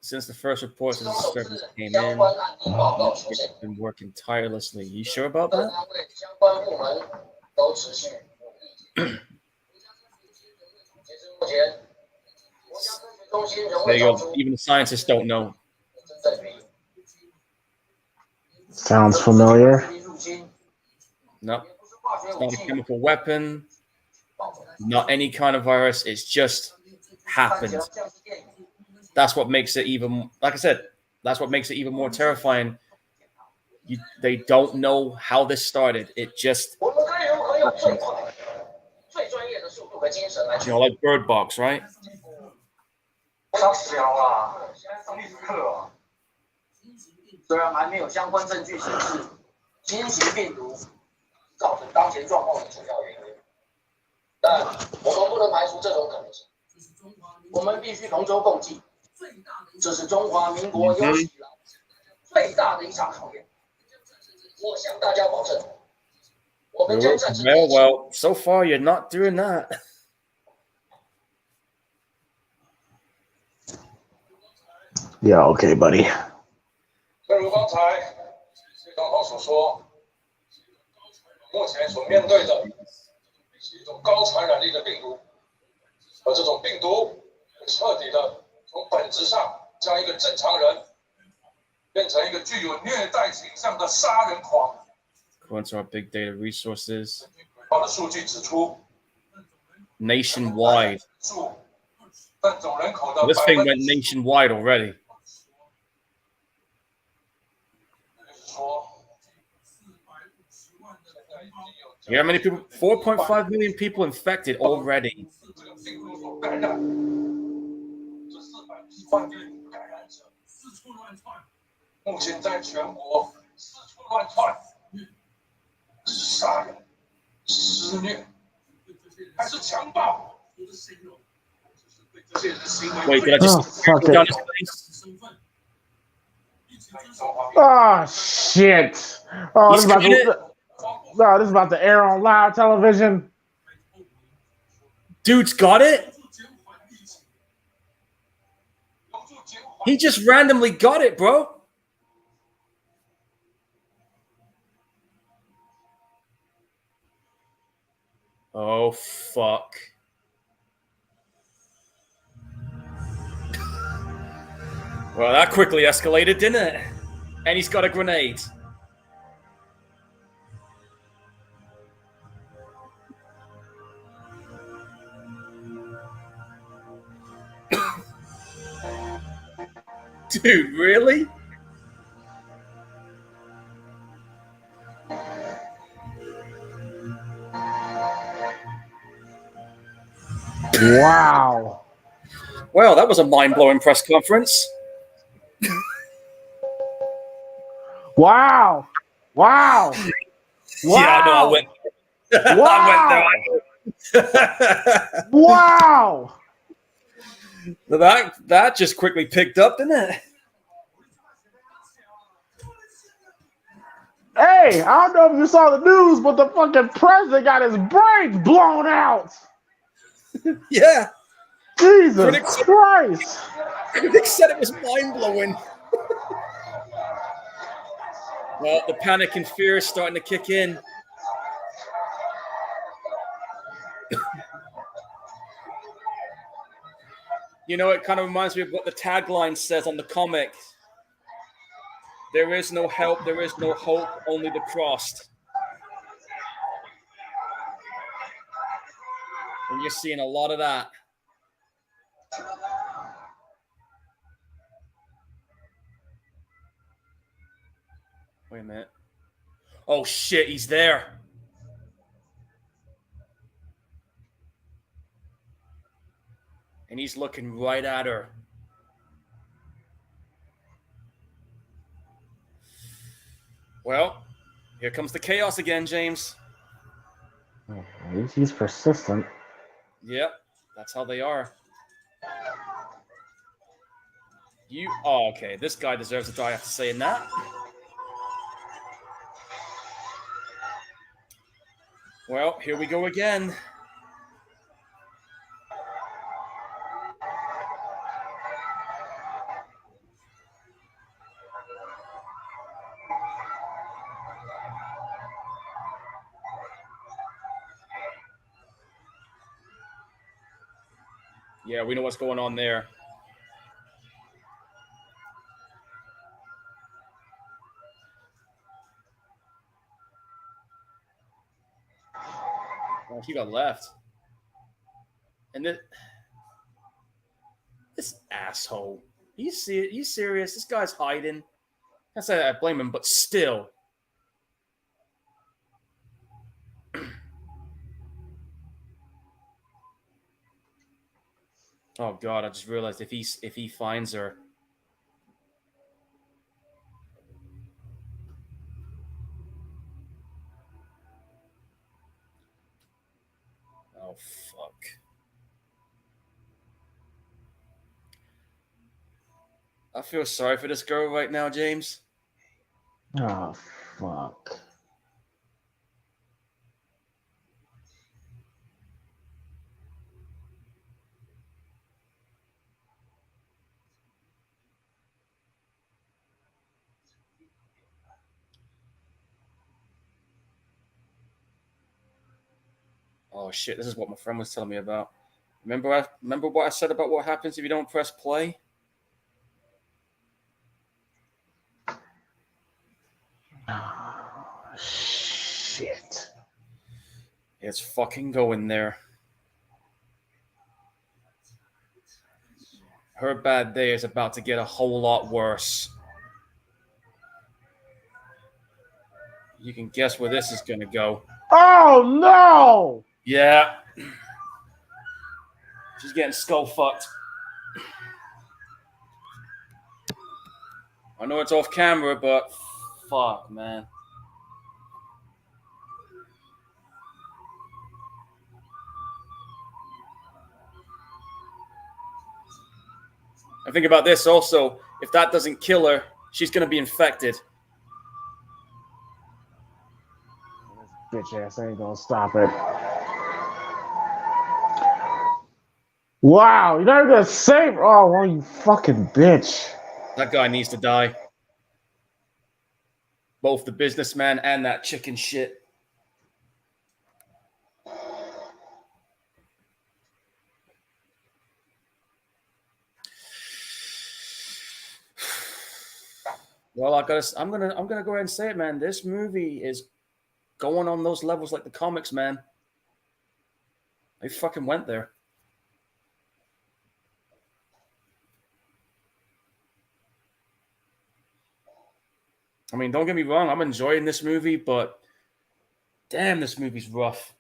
Since the first reports of the disturbance came in, it's been working tirelessly. You sure about that? There you go. Even the scientists don't know. Sounds familiar. No, it's not a chemical weapon, not any kind of virus. It's just happened. That's what makes it even, like I said, that's what makes it even more terrifying. They don't know how this started. It just happened. You know, like Bird Box, right? Well, so far you're not doing that. Yeah, okay, buddy. 正如刚才谢总统所说，目前所面对的是一种高传染力的病毒，而这种病毒彻底的从本质上将一个正常人变成一个具有虐待倾向的杀人狂。According to our big data resources, 报的数据指出 nationwide. 但总人口的 This thing went nationwide already. You know how many people? 4.5 million people infected already. 目前在全国四处乱窜，是杀人、施虐，还是强暴？Wait, did I just down his face? Oh shit! Oh, this is about to air on live television. Dude's got it. He just randomly got it, bro. Oh fuck. Well, that quickly escalated, didn't it? And he's got a grenade. Dude, really? Wow. Well, that was a mind-blowing press conference. Wow. Wow. Wow. Yeah, no, I went. Wow. I went there. Wow. That just quickly picked up, didn't it? Hey, I don't know if you saw the news, but the fucking president got his brains blown out. Yeah. Jesus Christ. Critics said it was mind-blowing. Well, the panic and fear is starting to kick in. You know, it kind of reminds me of what the tagline says on the comic. There is no help, there is no hope, only the crossed. And you're seeing a lot of that. Wait a minute. Oh, shit, he's there. And he's looking right at her. Well, here comes the chaos again, James. He's persistent. Yep, that's how they are. Oh, okay. This guy deserves to die after saying that. Well, here we go again. Yeah, we know what's going on there. Oh, he got left. And this asshole. You serious? This guy's hiding. That's I blame him, but still. Oh God! I just realized if he finds her. Oh fuck! I feel sorry for this girl right now, James. Oh fuck. Oh shit! This is what my friend was telling me about. Remember what I said about what happens if you don't press play? Oh, shit. It's fucking going there. Her bad day is about to get a whole lot worse. You can guess where this is going to go. Oh no! Yeah. She's getting skull fucked. I know it's off camera, but fuck, man. I think about this also. If that doesn't kill her, she's going to be infected. This bitch ass ain't gonna stop it. Wow, you're not gonna save. Oh, well, you fucking bitch. That guy needs to die. Both the businessman and that chicken shit. Well, I'm gonna go ahead and say it, man. This movie is going on those levels like the comics, man. They fucking went there. I mean, don't get me wrong, I'm enjoying this movie, but damn, this movie's rough.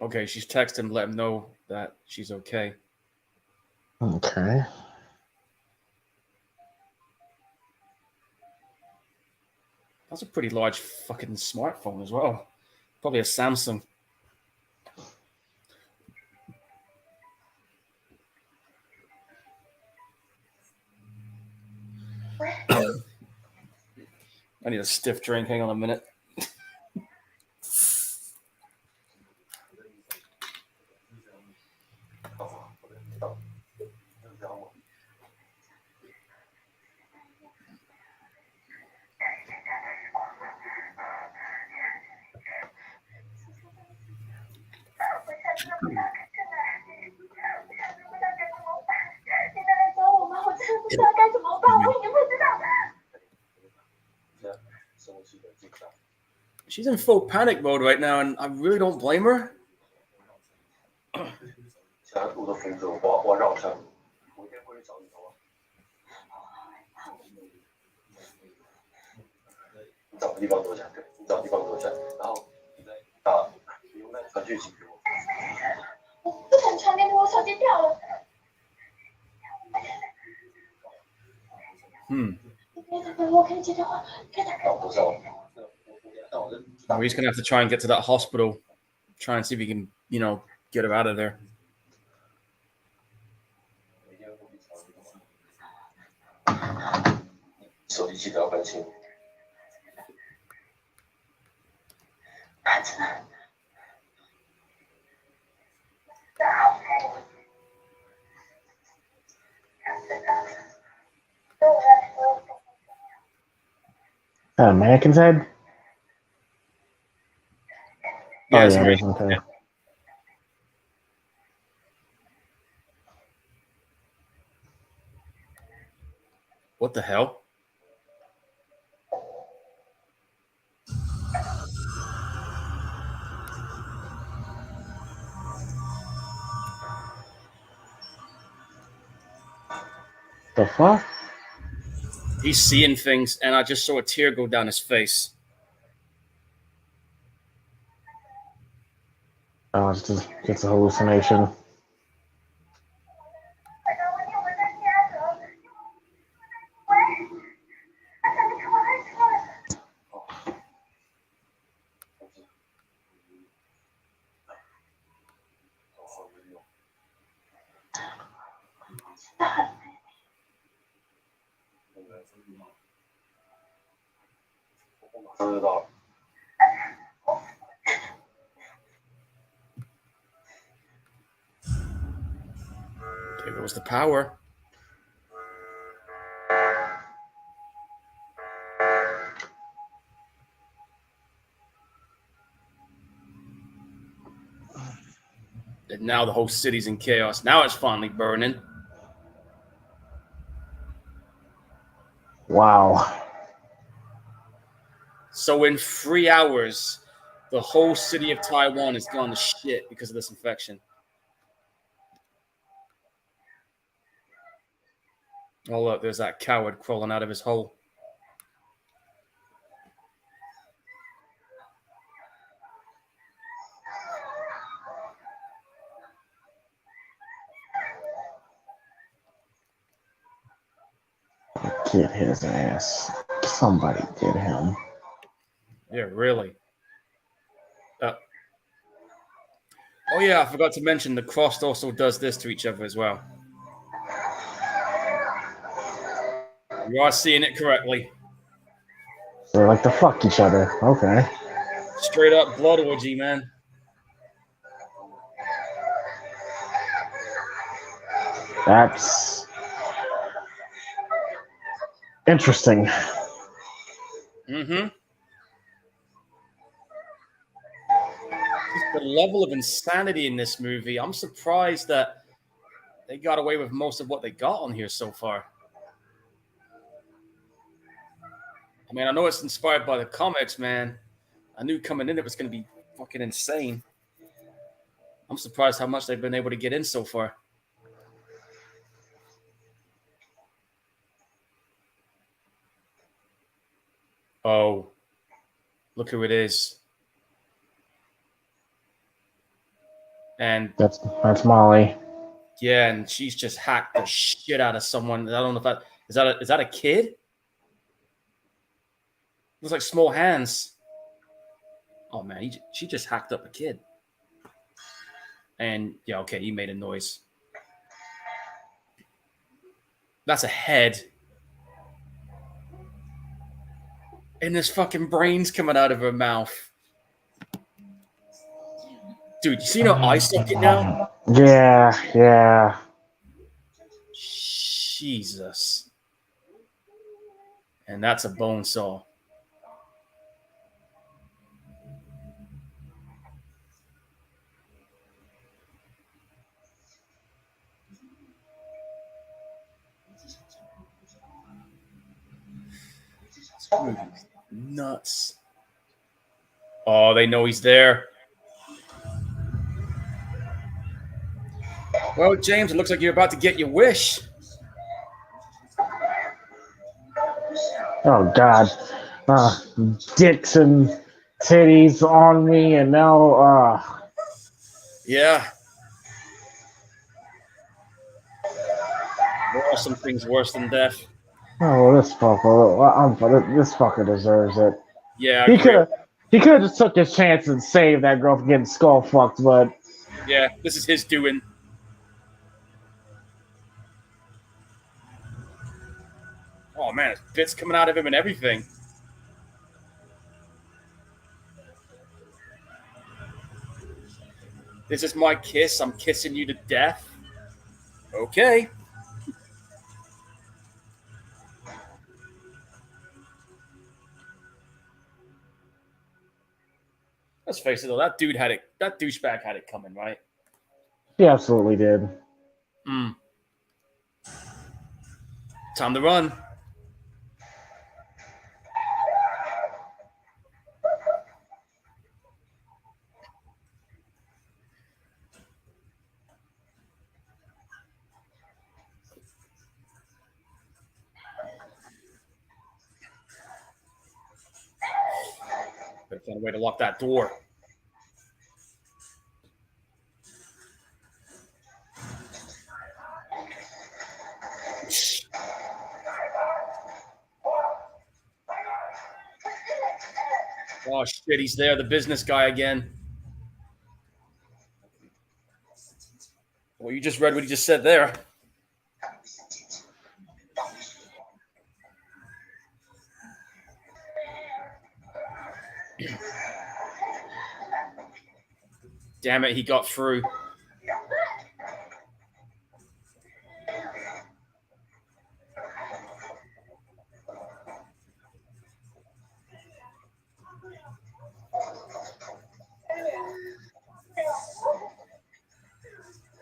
Okay, she's texting to let him know that she's okay. Okay. That's a pretty large fucking smartphone as well. Probably a Samsung. I need a stiff drink. Hang on a minute. She's in full panic mode right now, and I really don't blame her. Well, he's gonna have to try and get to that hospital, try and see if he can, get her out of there. Mannequin's head? Yeah, oh, it's yeah. amazing. Okay. What the hell? The fuck? He's seeing things, and I just saw a tear go down his face. Oh, it's a hallucination. There goes the power. And now the whole city's in chaos. Now it's finally burning. Wow. So in 3 hours, the whole city of Taiwan has gone to shit because of this infection. Oh, look, there's that coward crawling out of his hole. Get his ass. Somebody get him. Yeah, really. Oh, yeah, I forgot to mention the Crossed also does this to each other as well. You are seeing it correctly. They like to fuck each other. Okay. Straight up blood orgy, man. That's interesting. Mm-hmm. the level of insanity in this movie. I'm surprised that they got away with most of what they got on here so far. I mean, I know it's inspired by the comics, man. I knew coming in it was going to be fucking insane. I'm surprised how much they've been able to get in so far. Oh, look who it is. And that's Molly. yeah, and she's just hacked the shit out of someone. I don't know if is that a kid? Looks like small hands. Oh man, she just hacked up a kid. And yeah, okay, he made a noise. That's a head. And there's fucking brains coming out of her mouth. Dude, you see no eye socket now? Yeah. Jesus. And that's a bone saw. Nuts. Oh, they know he's there. Well, James, it looks like you're about to get your wish. Oh God, dicks and titties on me, and now Yeah. There are some things worse than death. oh, this fucker, this fucker deserves it. Yeah, I agree. He could have just took his chance and saved that girl from getting skull fucked, but yeah, this is his doing. Oh man, there's bits coming out of him and everything. This is my kiss. I'm kissing you to death. Okay. Let's face it, though. That dude had it. That douchebag had it coming, right? he absolutely did. Time to run. Better find a way to lock that door. Oh shit, he's there, the business guy again. Well, you just read what he just said there. Damn it, he got through.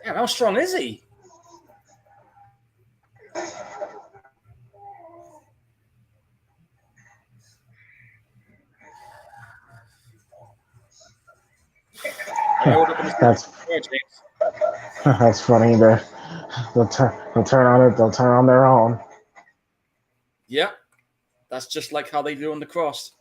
Damn, how strong is he? That's funny. They'll turn on it. They'll turn on their own. Yeah, that's just like how they do on the cross.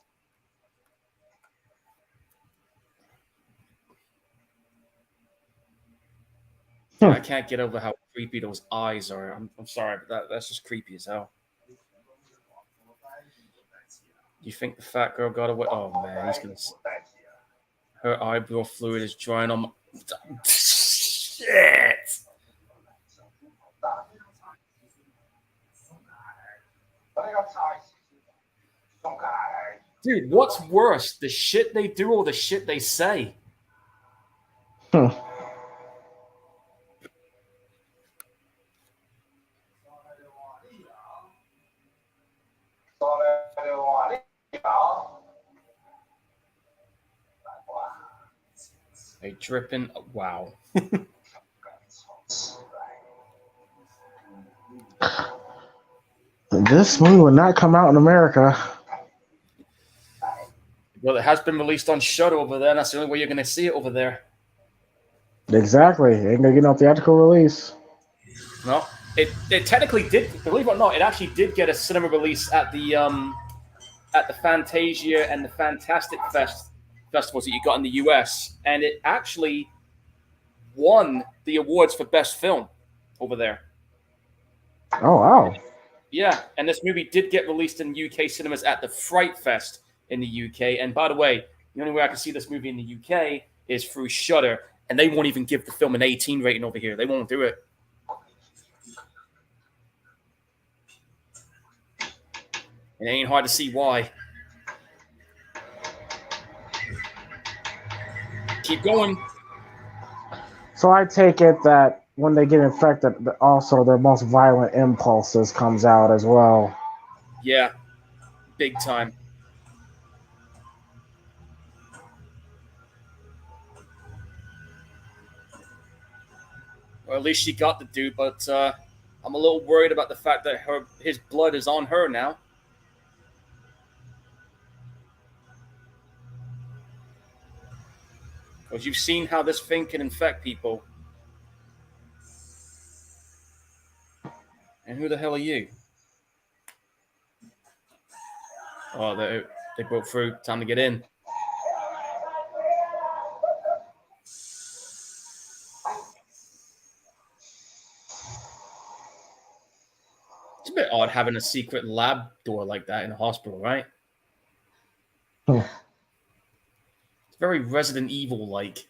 Yeah, I can't get over how creepy those eyes are. I'm sorry, but that's just creepy as hell. You think the fat girl got away? Oh man, he's gonna. Her eyebrow fluid is drying on my. Shit. Dude, what's worse, the shit they do or the shit they say? dripping. Wow. This movie would not come out in America. Well, it has been released on Shudder over there. And that's the only way you're going to see it over there. Exactly. Ain't gonna get no theatrical release. No, it technically did. Believe it or not, it actually did get a cinema release at the Fantasia and the Fantastic festivals that you got in the US, and it actually won the awards for best film over there. Oh wow. Yeah, and this movie did get released in UK cinemas at the Fright Fest in the UK. And by the way, the only way I can see this movie in the UK is through Shudder, and they won't even give the film an 18 rating over here. They won't do it. It ain't hard to see why. Keep going. So I take it that when they get infected, also their most violent impulses comes out as well. Yeah, big time. Or at least she got the dude, but I'm a little worried about the fact that his blood is on her now. Because you've seen how this thing can infect people. And who the hell are you? Oh, they broke through. Time to get in. It's a bit odd having a secret lab door like that in a hospital, right? Hmm. It's very Resident Evil-like.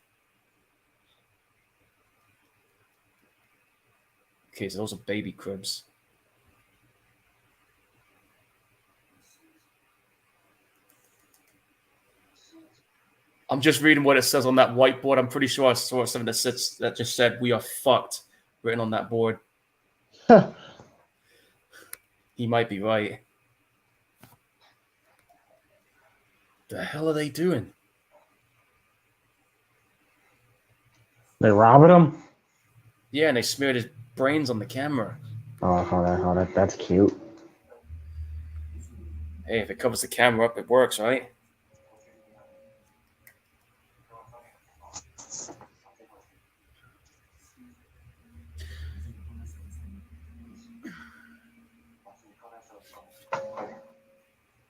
Okay, so those are baby cribs. I'm just reading what it says on that whiteboard. I'm pretty sure I saw something that just said "We are fucked" written on that board. He might be right. The hell are they doing? They robbing him? Yeah, and they smeared his brains on the camera. Oh, that's cute. Hey, if it covers the camera up, it works, right?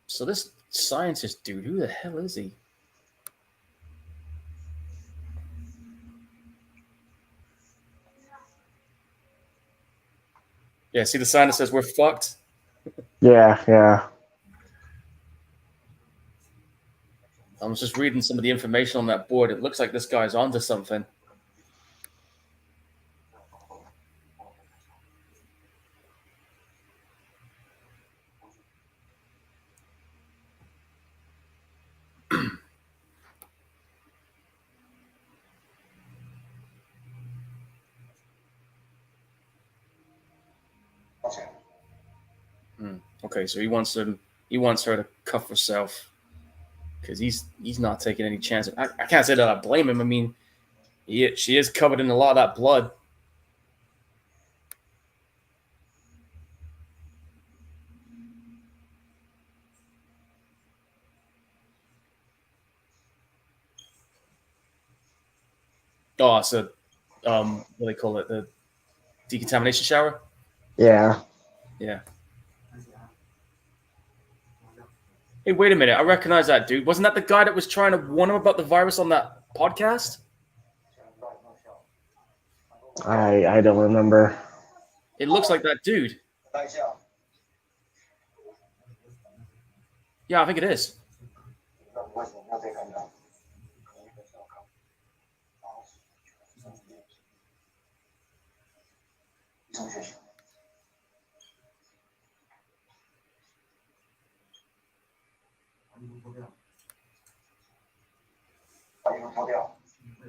So this scientist dude, who the hell is he? Yeah, see the sign that says "We're fucked"? Yeah. I was just reading some of the information on that board. It looks like this guy's onto something. Okay, so he wants her to cuff herself because he's not taking any chances. I can't say that I blame him. I mean, she is covered in a lot of that blood. Oh, so what do they call it? The decontamination shower? Yeah. Yeah. Hey, wait a minute. I recognize that dude. Wasn't that the guy that was trying to warn him about the virus on that podcast? I don't remember. It looks like that dude. Yeah, I think it is.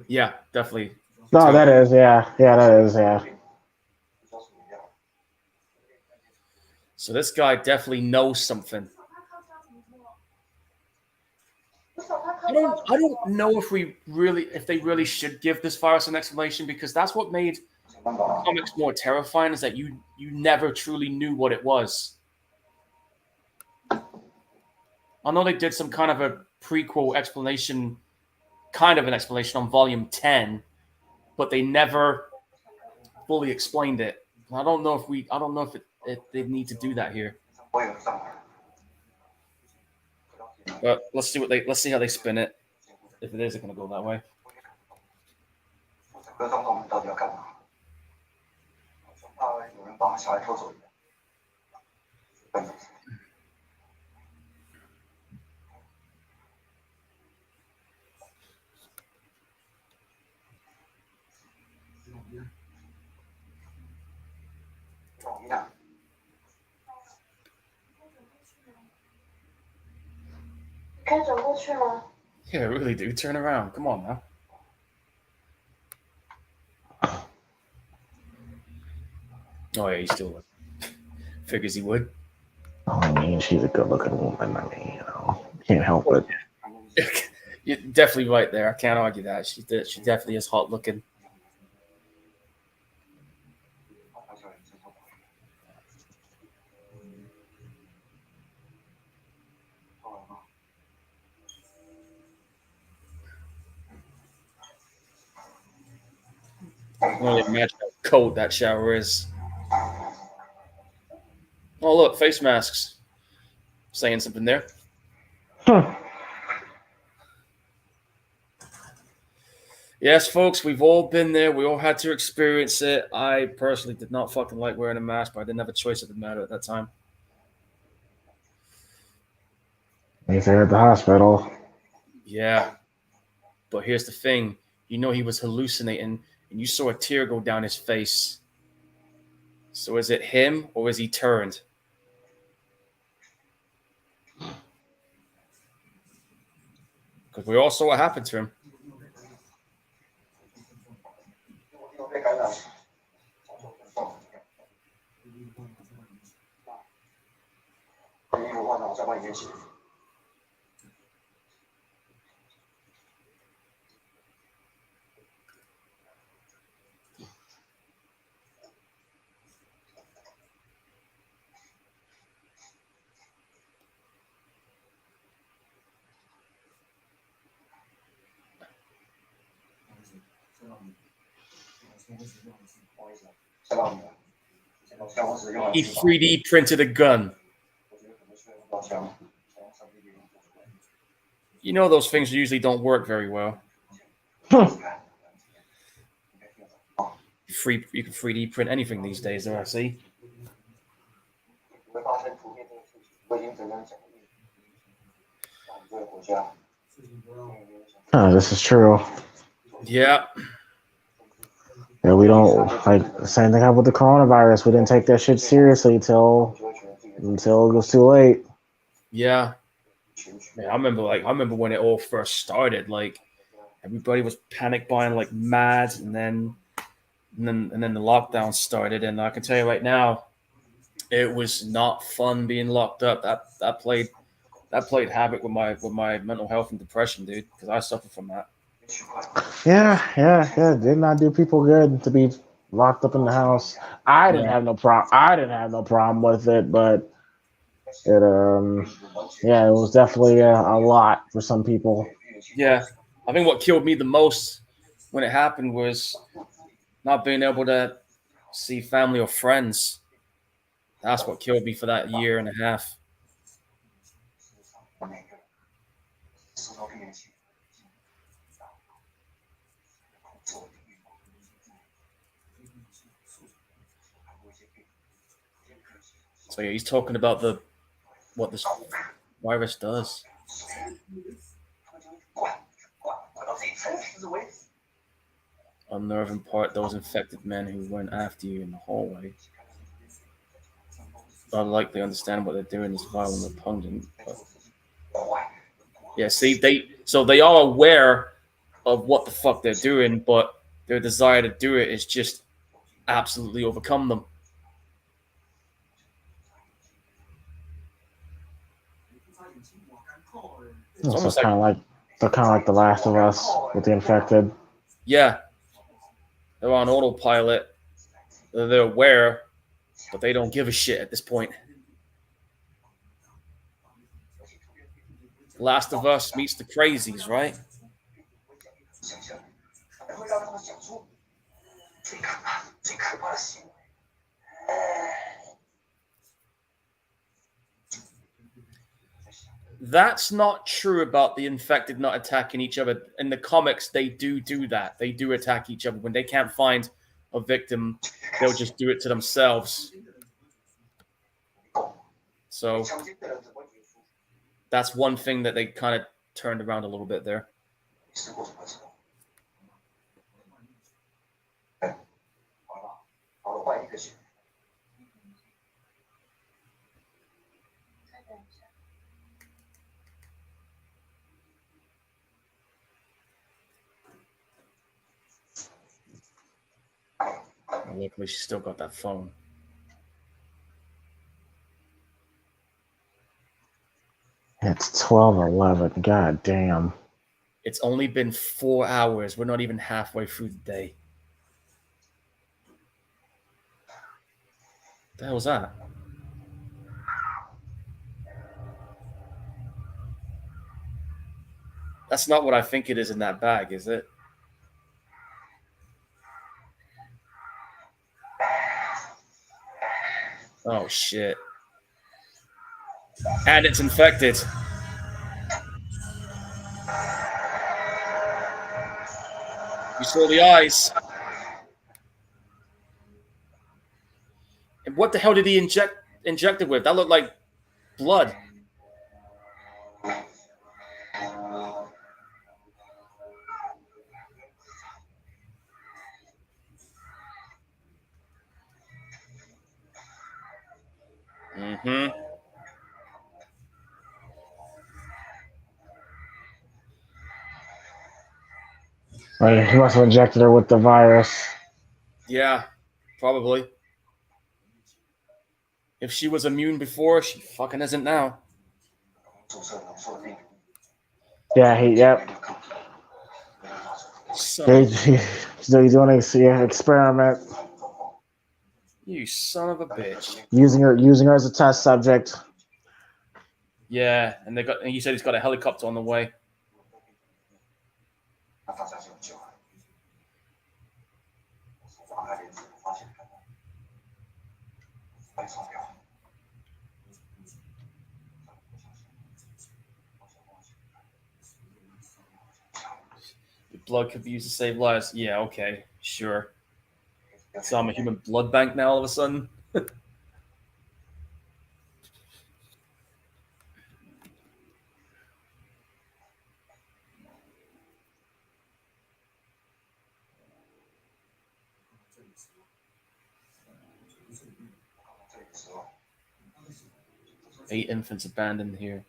Yeah, definitely. No, that is, yeah. Yeah, that is, yeah. So this guy definitely knows something. How don't know if they really should give this virus an explanation, because that's what made comics more terrifying, is that you never truly knew what it was. I know they did some kind of a prequel explanation, kind of an explanation on Volume 10, but they never fully explained it. I don't know if they need to do that here. But let's see how they spin it. If it is going to go that way. Yeah, really, dude. Turn around. Come on now. Oh yeah, he still figures he would. I mean, she's a good-looking woman. I mean, can't help it. You're definitely right there. I can't argue that. She definitely is hot looking. I can only imagine how cold that shower is. Oh look, face masks. Saying something there. Yes, folks, we've all been there. We all had to experience it. I personally did not fucking like wearing a mask, but I didn't have a choice of the matter at that time. He's there at the hospital. Yeah. But here's the thing. You know he was hallucinating, and you saw a tear go down his face. So is it him, or is he turned? Because we all saw what happened to him. He 3D printed a gun. You know those things usually don't work very well. You can 3D print anything these days, there I see. This is true. Yeah. Yeah, we don't like same thing happened with the coronavirus. We didn't take that shit seriously until it was too late. Yeah. Man, I remember when it all first started. Like everybody was panic buying like mad, and then the lockdown started. And I can tell you right now, it was not fun being locked up. That played havoc with my mental health and depression, dude. Because I suffer from that. Yeah. Did not do people good to be locked up in the house. I didn't have no problem with it, but it it was definitely a lot for some people. Yeah, I think what killed me the most when it happened was not being able to see family or friends. That's what killed me for that year and a half. So yeah, he's talking about what this virus does. Unnerving part, those infected men who went after you in the hallway. I like they understand what they're doing is vile and repugnant. But yeah, see, they are aware of what the fuck they're doing, but their desire to do it is just absolutely overcome them. It's almost kind of like So kind of like The Last of Us with the infected. Yeah, they're on autopilot. They're aware, but they don't give a shit at this point. Last of Us meets the crazies, right? That's not true about the infected not attacking each other. In the comics, they do that. They do attack each other. When they can't find a victim, they'll just do it to themselves. So that's one thing that they kind of turned around a little bit there. Luckily, she's still got that phone. It's 12:11. God damn. It's only been 4 hours. We're not even halfway through the day. What the hell was that? That's not what I think it is in that bag, is it? Oh, shit. And it's infected. You saw the eyes. And what the hell did he inject it with? That looked like blood. Mm-hmm. Right, he must have injected her with the virus. Yeah, probably. If she was immune before, she fucking isn't now. Yeah, yep. So He's doing an experiment. you son of a bitch. Using her as a test subject. Yeah, and you said he's got a helicopter on the way. Your blood could be used to save lives. Yeah, okay, sure. So I'm a human blood bank now all of a sudden. 8 infants abandoned here.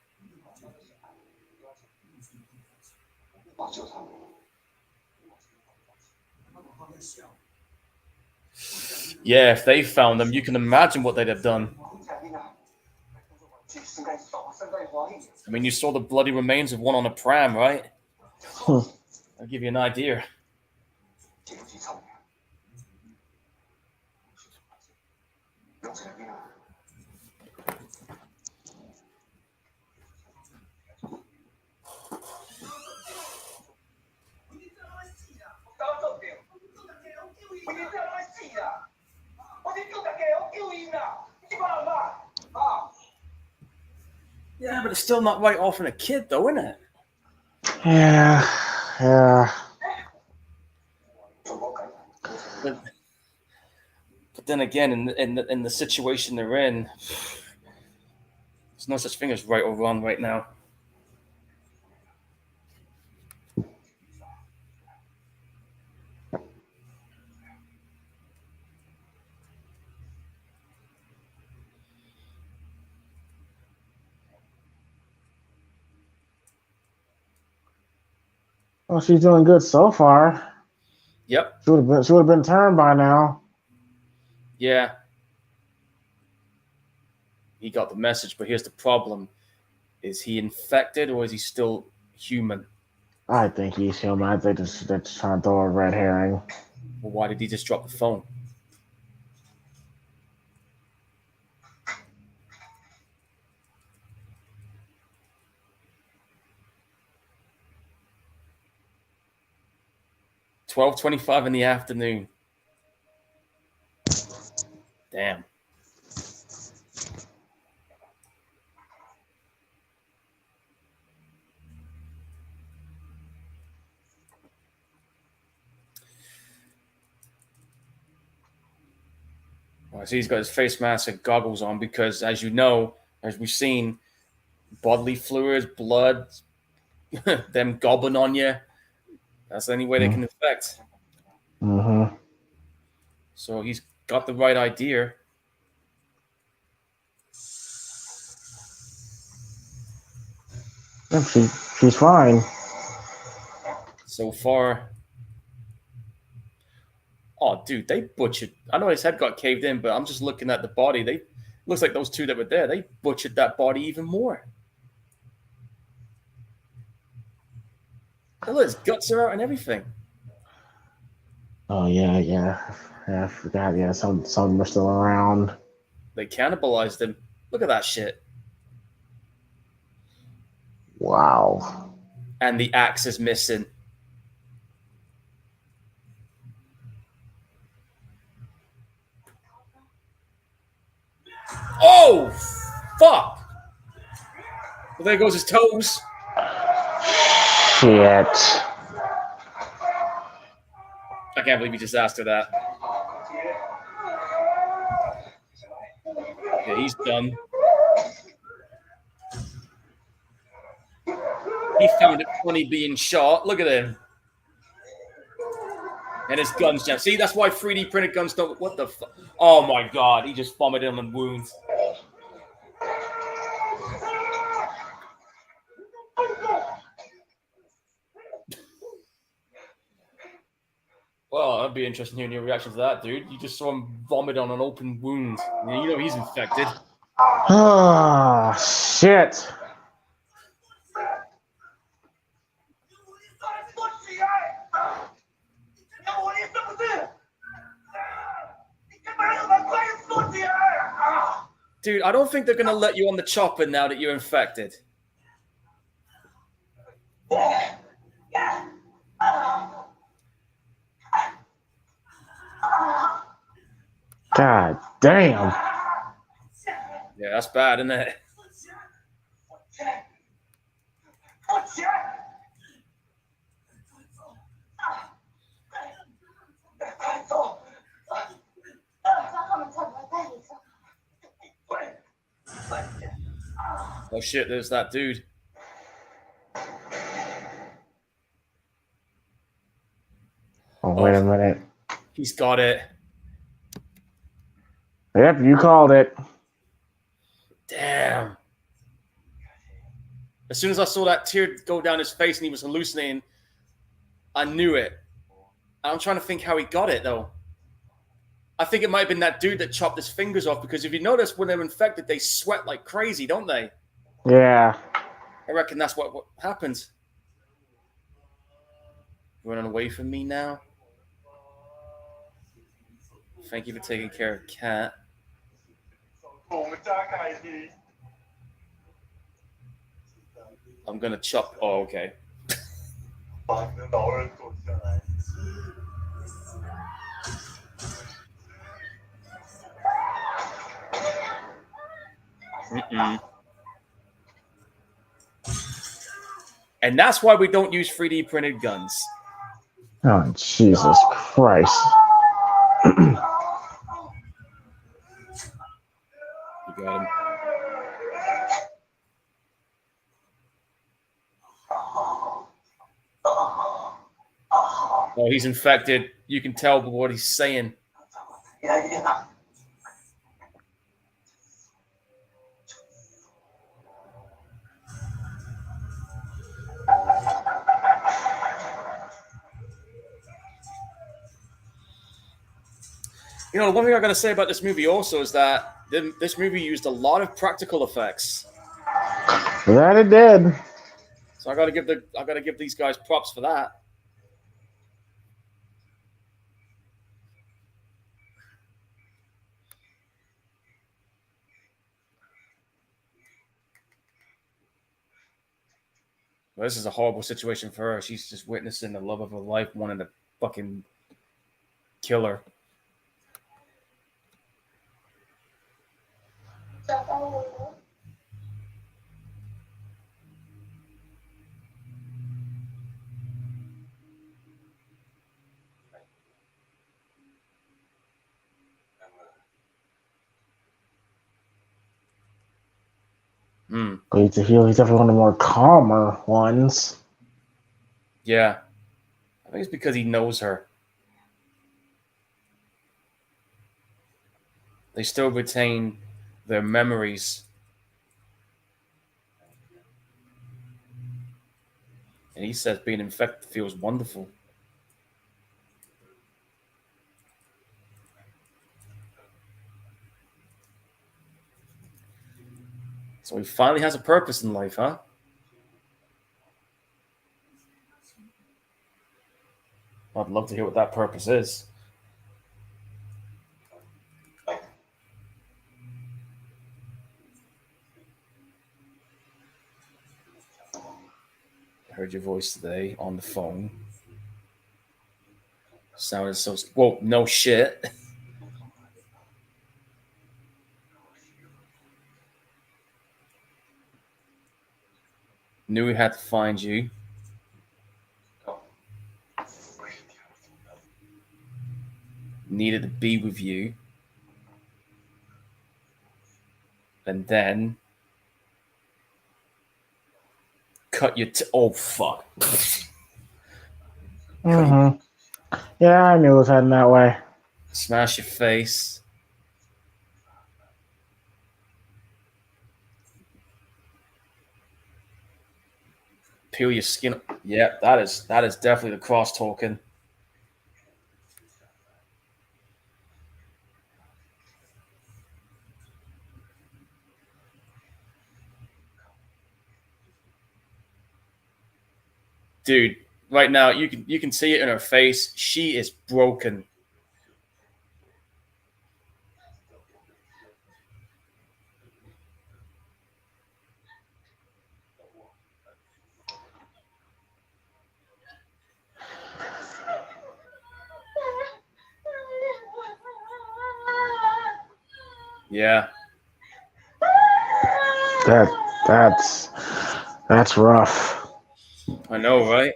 Yeah, if they found them, you can imagine what they'd have done. I mean, you saw the bloody remains of one on a pram, right? I'll give you an idea. Yeah, but it's still not right off in a kid, though, isn't it? Yeah. But then again, in the situation they're in, there's no such thing as right or wrong right now. Well, she's doing good so far. Yep. She would have been turned by now. Yeah. He got the message, but here's the problem. Is he infected or is he still human? I think he's human. I think they're just trying to throw a red herring. Well, why did he just drop the phone? $12:25 in the afternoon. Damn. I see he's got his face mask and goggles on because, as you know, as we've seen, bodily fluids, blood, them gobbling on you. That's the only way they can infect. Mm-hmm. So he's got the right idea. Yep, she's fine. So far. Oh, dude, they butchered. I know his head got caved in, but I'm just looking at the body. They looks like those two that were there. They butchered that body even more. Look, his guts are out and everything. Oh yeah. I forgot. Yeah, some are still around. They cannibalized him. Look at that shit. Wow. And the axe is missing. Oh, fuck. Well, there goes his toes. Shit. I can't believe he just asked her that. Yeah, he's done. He found it funny being shot. Look at him. And his guns down. See, that's why 3D printed guns don't. What the fuck? Oh my god, he just vomited on the wounds. Well, that'd be interesting hearing your reaction to that, dude. You just saw him vomit on an open wound. You know he's infected. Ah, shit. Dude, I don't think they're gonna let you on the chopper now that you're infected. God damn. Yeah, that's bad, isn't it? Oh shit, there's that dude. Oh, wait a minute. He's got it. Yep, you called it. Damn. As soon as I saw that tear go down his face and he was hallucinating, I knew it. I'm trying to think how he got it, though. I think it might have been that dude that chopped his fingers off, because if you notice, when they're infected, they sweat like crazy, don't they? Yeah. I reckon that's what happens. Running away from me now? Thank you for taking care of Cat. I'm gonna chop. Oh, okay. And that's why we don't use 3D printed guns. Oh, Jesus Christ. You got him. Oh, he's infected. You can tell by what he's saying. You know, the one thing I got to say about this movie also is that this movie used a lot of practical effects. That it did. So I gotta give these guys props for that. Well, this is a horrible situation for her. She's just witnessing the love of her life wanting to fucking kill her. He's definitely one of the more calmer ones. Yeah. I think it's because he knows her. They still retain their memories. And he says being infected feels wonderful. So he finally has a purpose in life, huh? I'd love to hear what that purpose is. I heard your voice today on the phone. Sounded so... Whoa, no shit. Knew we had to find you. Needed to be with you. And then... cut your... oh, fuck. Mm-hmm. Yeah, I knew it was heading that way. Smash your face. Peel your skin. Yeah, that is definitely the cross talking. Dude, right now you can see it in her face. She is broken. Yeah. That's rough. I know, right?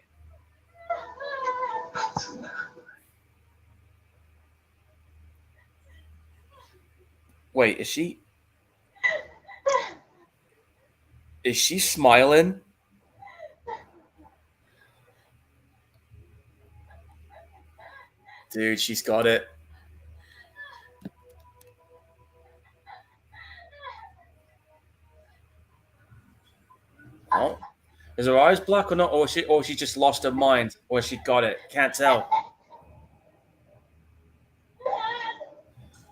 Wait, is she smiling? Dude, she's got it. Oh, is her eyes black or not? Or she just lost her mind? Or she got it? Can't tell.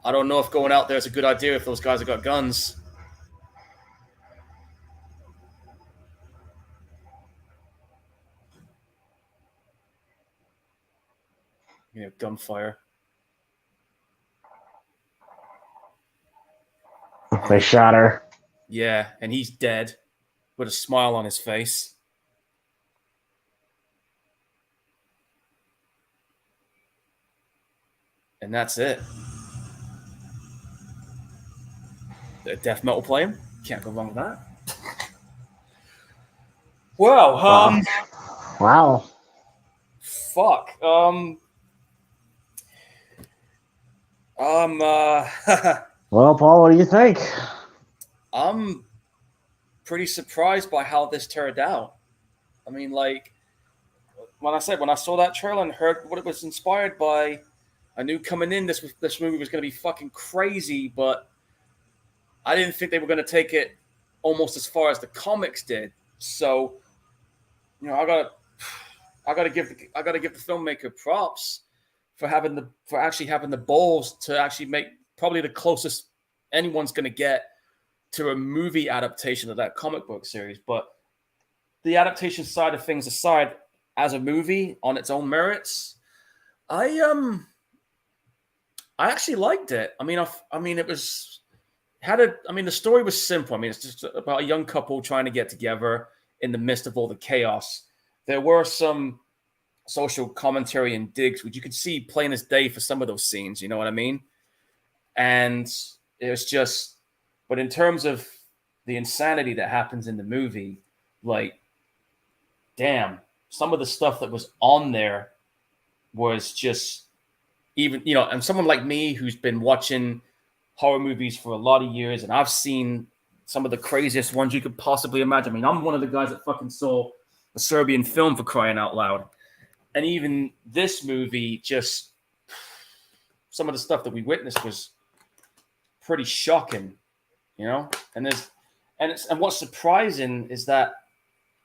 I don't know if going out there is a good idea if those guys have got guns. You know, gunfire. They shot her. Yeah, and he's dead with a smile on his face. And that's it. Death metal playing. Can't go wrong with that. Well, Wow. Fuck. Well, Paul, what do you think? I'm pretty surprised by how this turned out. I mean, like, when I saw that trailer and heard what it was inspired by, I knew coming in this movie was going to be fucking crazy, but I didn't think they were going to take it almost as far as the comics did. So, you know, I gotta give the filmmaker props for actually having the balls to actually make probably the closest anyone's going to get to a movie adaptation of that comic book series. But the adaptation side of things aside, as a movie on its own merits, I actually liked it. I mean, it was the story was simple. I mean, it's just about a young couple trying to get together in the midst of all the chaos. There were some social commentary and digs, which you could see plain as day for some of those scenes. You know what I mean? And it was just, but in terms of the insanity that happens in the movie, like, damn, some of the stuff that was on there was just even, and someone like me who's been watching horror movies for a lot of years, and I've seen some of the craziest ones you could possibly imagine. I mean, I'm one of the guys that fucking saw a Serbian film, for crying out loud. And even this movie, just some of the stuff that we witnessed was pretty shocking, And what's surprising is that,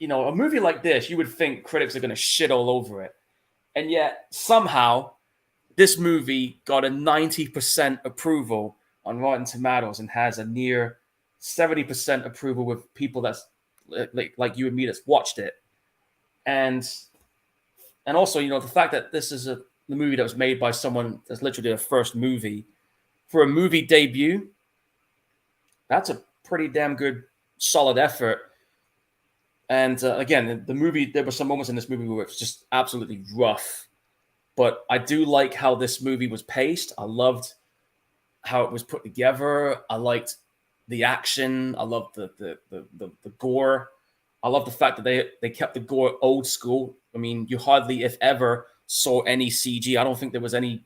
a movie like this, you would think critics are going to shit all over it. And yet somehow this movie got a 90% approval on Rotten Tomatoes and has a near 70% approval with people that's like you and me that's watched it. And also, the fact that this is the movie that was made by someone that's literally their first movie for a movie debut, that's a pretty damn good, solid effort. And again, the movie, there were some moments in this movie where it was just absolutely rough. But I do like how this movie was paced. I loved how it was put together. I liked the action. I loved the gore. I love the fact that they kept the gore old school. I mean, you hardly, if ever, saw any CG. I don't think there was any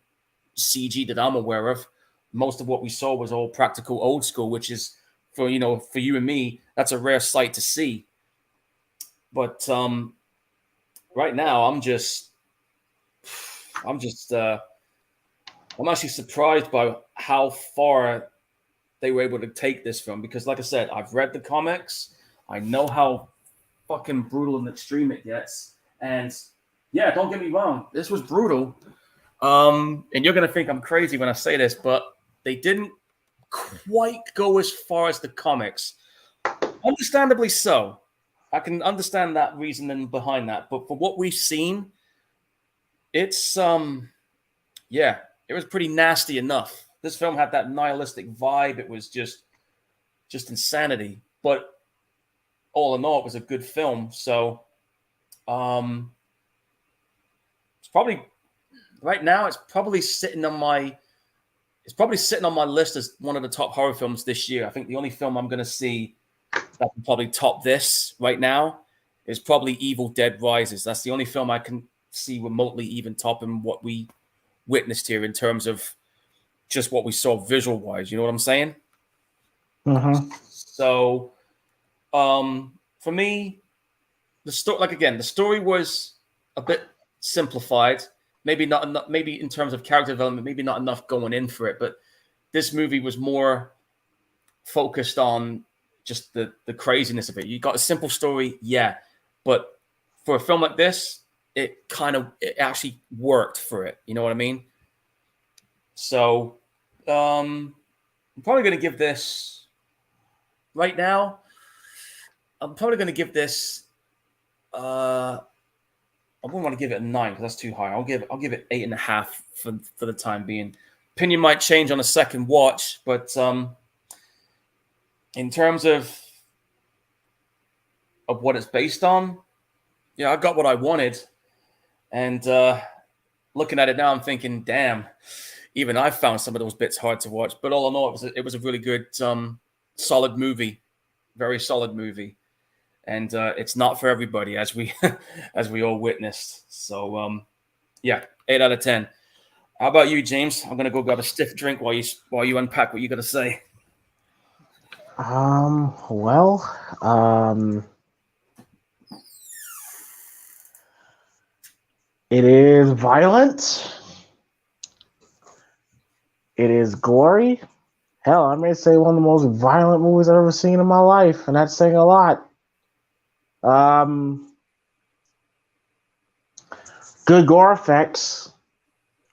CG that I'm aware of. Most of what we saw was all practical old school, which is for you and me, that's a rare sight to see. But right now, I'm actually surprised by how far they were able to take this film, because, like I said, I've read the comics. I know how fucking brutal and extreme it gets. And yeah, don't get me wrong, this was brutal. And you're gonna think I'm crazy when I say this, but they didn't quite go as far as the comics. Understandably so. I can understand that reasoning behind that. But for what we've seen, it's it was pretty nasty enough. This film had that nihilistic vibe. It was just insanity. But all in all, it was a good film. So it's probably right now, it's probably sitting on my list as one of the top horror films this year. I think the only film I'm gonna see that can probably top this right now is probably Evil Dead Rises. That's the only film I can see remotely even topping what we witnessed here in terms of just what we saw visual wise. You know what I'm saying? Mm-hmm. So, for me, the story was a bit simplified. Maybe not enough. Maybe in terms of character development, maybe not enough going in for it. But this movie was more focused on just the craziness of it. You got a simple story, yeah, but for a film like this, it actually worked for it. You know what I mean? So, I'm probably going to give this right now. I'm probably going to give this. I wouldn't want to give it a 9 because that's too high. I'll give it 8.5 for the time being. Opinion might change on a second watch, but in terms of what it's based on, yeah, I got what I wanted. And looking at it now, I'm thinking, damn, even I found some of those bits hard to watch. But all in all, it was a really good, solid movie, very solid movie. And it's not for everybody, as we all witnessed. So, yeah, 8 out of 10. How about you, James? I'm gonna go grab a stiff drink while you unpack what you gotta say. It is violent. It is gory. Hell, I may say one of the most violent movies I've ever seen in my life, and that's saying a lot. Good gore effects.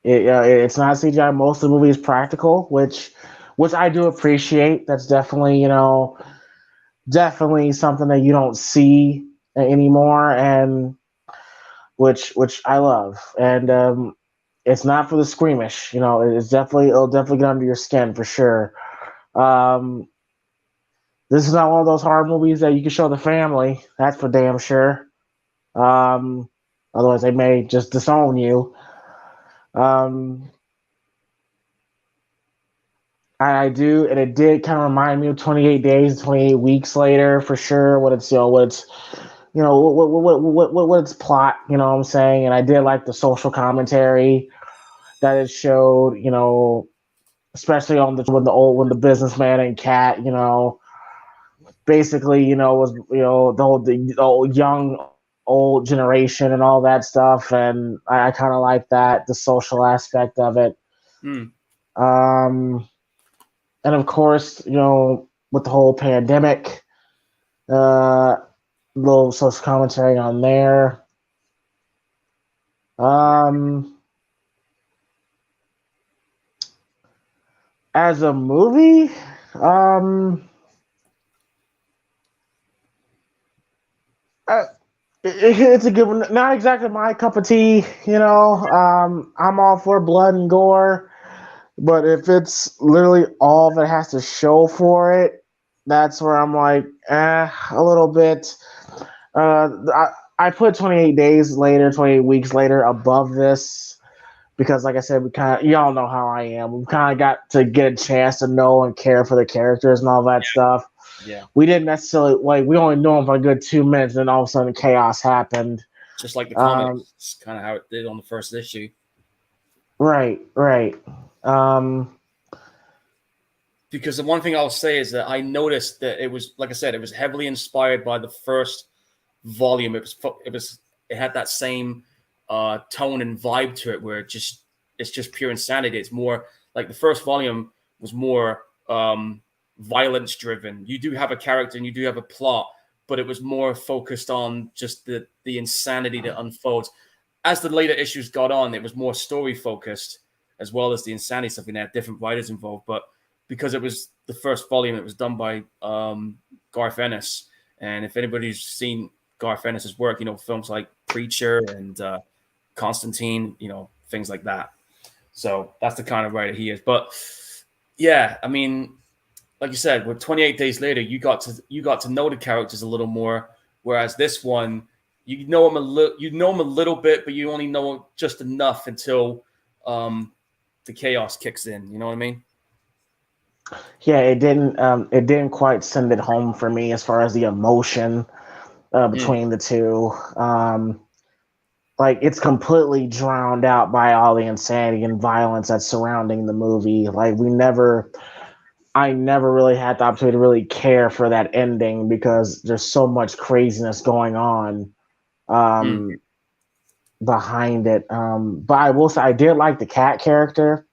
It's not CGI. Most of the movie is practical, which I do appreciate. That's definitely, definitely something that you don't see anymore, and which I love. And it's not for the squeamish. It'll definitely get under your skin for sure. Um, this is not one of those horror movies that you can show the family. That's for damn sure. Um, Otherwise, they may just disown you. Um, I do, and it did kind of remind me of 28 Days, 28 Weeks Later for sure. What its plot, what I'm saying? And I did like the social commentary that it showed, especially on when the businessman and cat, basically, was the old young old generation and all that stuff, and I kind of like that, the social aspect of it. Mm. And of course, with the whole pandemic, little social commentary on there. As a movie, uh, it's a good one. Not exactly my cup of tea, I'm all for blood and gore, but if it's literally all that has to show for it, that's where I'm like, a little bit. I put 28 days later, 28 weeks later above this because, like I said, y'all know how I am. We kind of got to get a chance to know and care for the characters and all that stuff. Yeah. We didn't necessarily we only knew them for a good 2 minutes, and then all of a sudden chaos happened. Just like the comics, it's kind of how it did on the first issue. Right. Because the one thing I'll say is that I noticed that it was, like I said, it was heavily inspired by the first volume. It had that same tone and vibe to it, where it's just pure insanity. It's more like the first volume was more violence driven. You do have a character and you do have a plot, but it was more focused on just the insanity that unfolds. As the later issues got on, it was more story focused as well as the insanity stuff. And they had different writers involved, but because it was the first volume, it was done by Garth Ennis. And if anybody's seen Garth Ennis's work, films like Preacher and Constantine, things like that. So that's the kind of writer he is. But yeah, I mean, like you said, with 28 Days Later, you got to know the characters a little more. Whereas this one, you know them a little bit, but you only know just enough until the chaos kicks in. You know what I mean? Yeah, it didn't quite send it home for me as far as the emotion between the two. It's completely drowned out by all the insanity and violence that's surrounding the movie. I never really had the opportunity to really care for that ending because there's so much craziness going on behind it. But I will say I did like the cat character.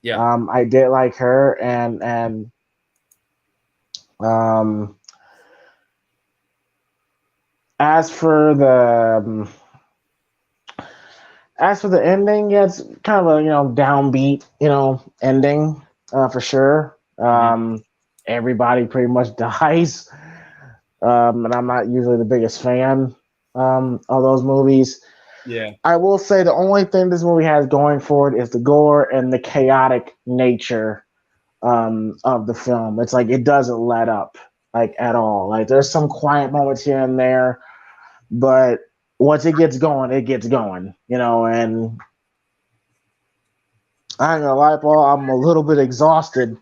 Yeah. I did like her, and um, as for the ending, yeah, it's kind of a downbeat ending for sure. Everybody pretty much dies, and I'm not usually the biggest fan of those movies. Yeah. I will say the only thing this movie has going for it is the gore and the chaotic nature of the film. It's like it doesn't let up at all. Like there's some quiet moments here and there, but once it gets going, and I ain't gonna lie, Paul, I'm a little bit exhausted,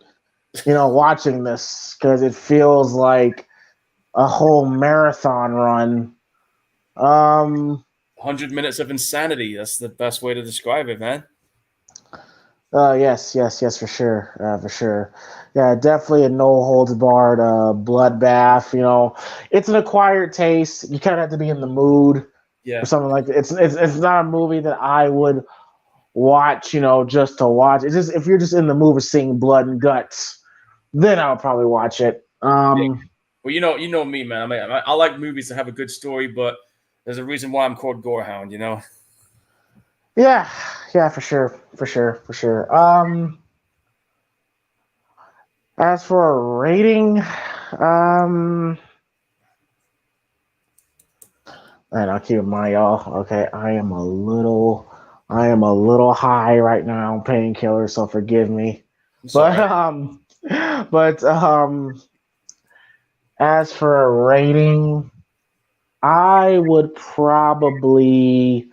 watching this because it feels like a whole marathon run. 100 minutes of insanity. That's the best way to describe it, man. Yes, for sure, for sure. Yeah, definitely a no holds barred bloodbath. It's an acquired taste. You kind of have to be in the mood Yeah. for something like that. It's not a movie that I would watch, just to watch. It's just if you're just in the mood of seeing blood and guts, then I would probably watch it. Well, you know me, man. I mean, I like movies that have a good story, but there's a reason why I'm called Gorehound. Yeah, for sure. As for a rating, And I'll keep in mind, y'all. Okay, I am a little high right now on painkillers, so forgive me. I'm But sorry. but as for a rating, I would probably.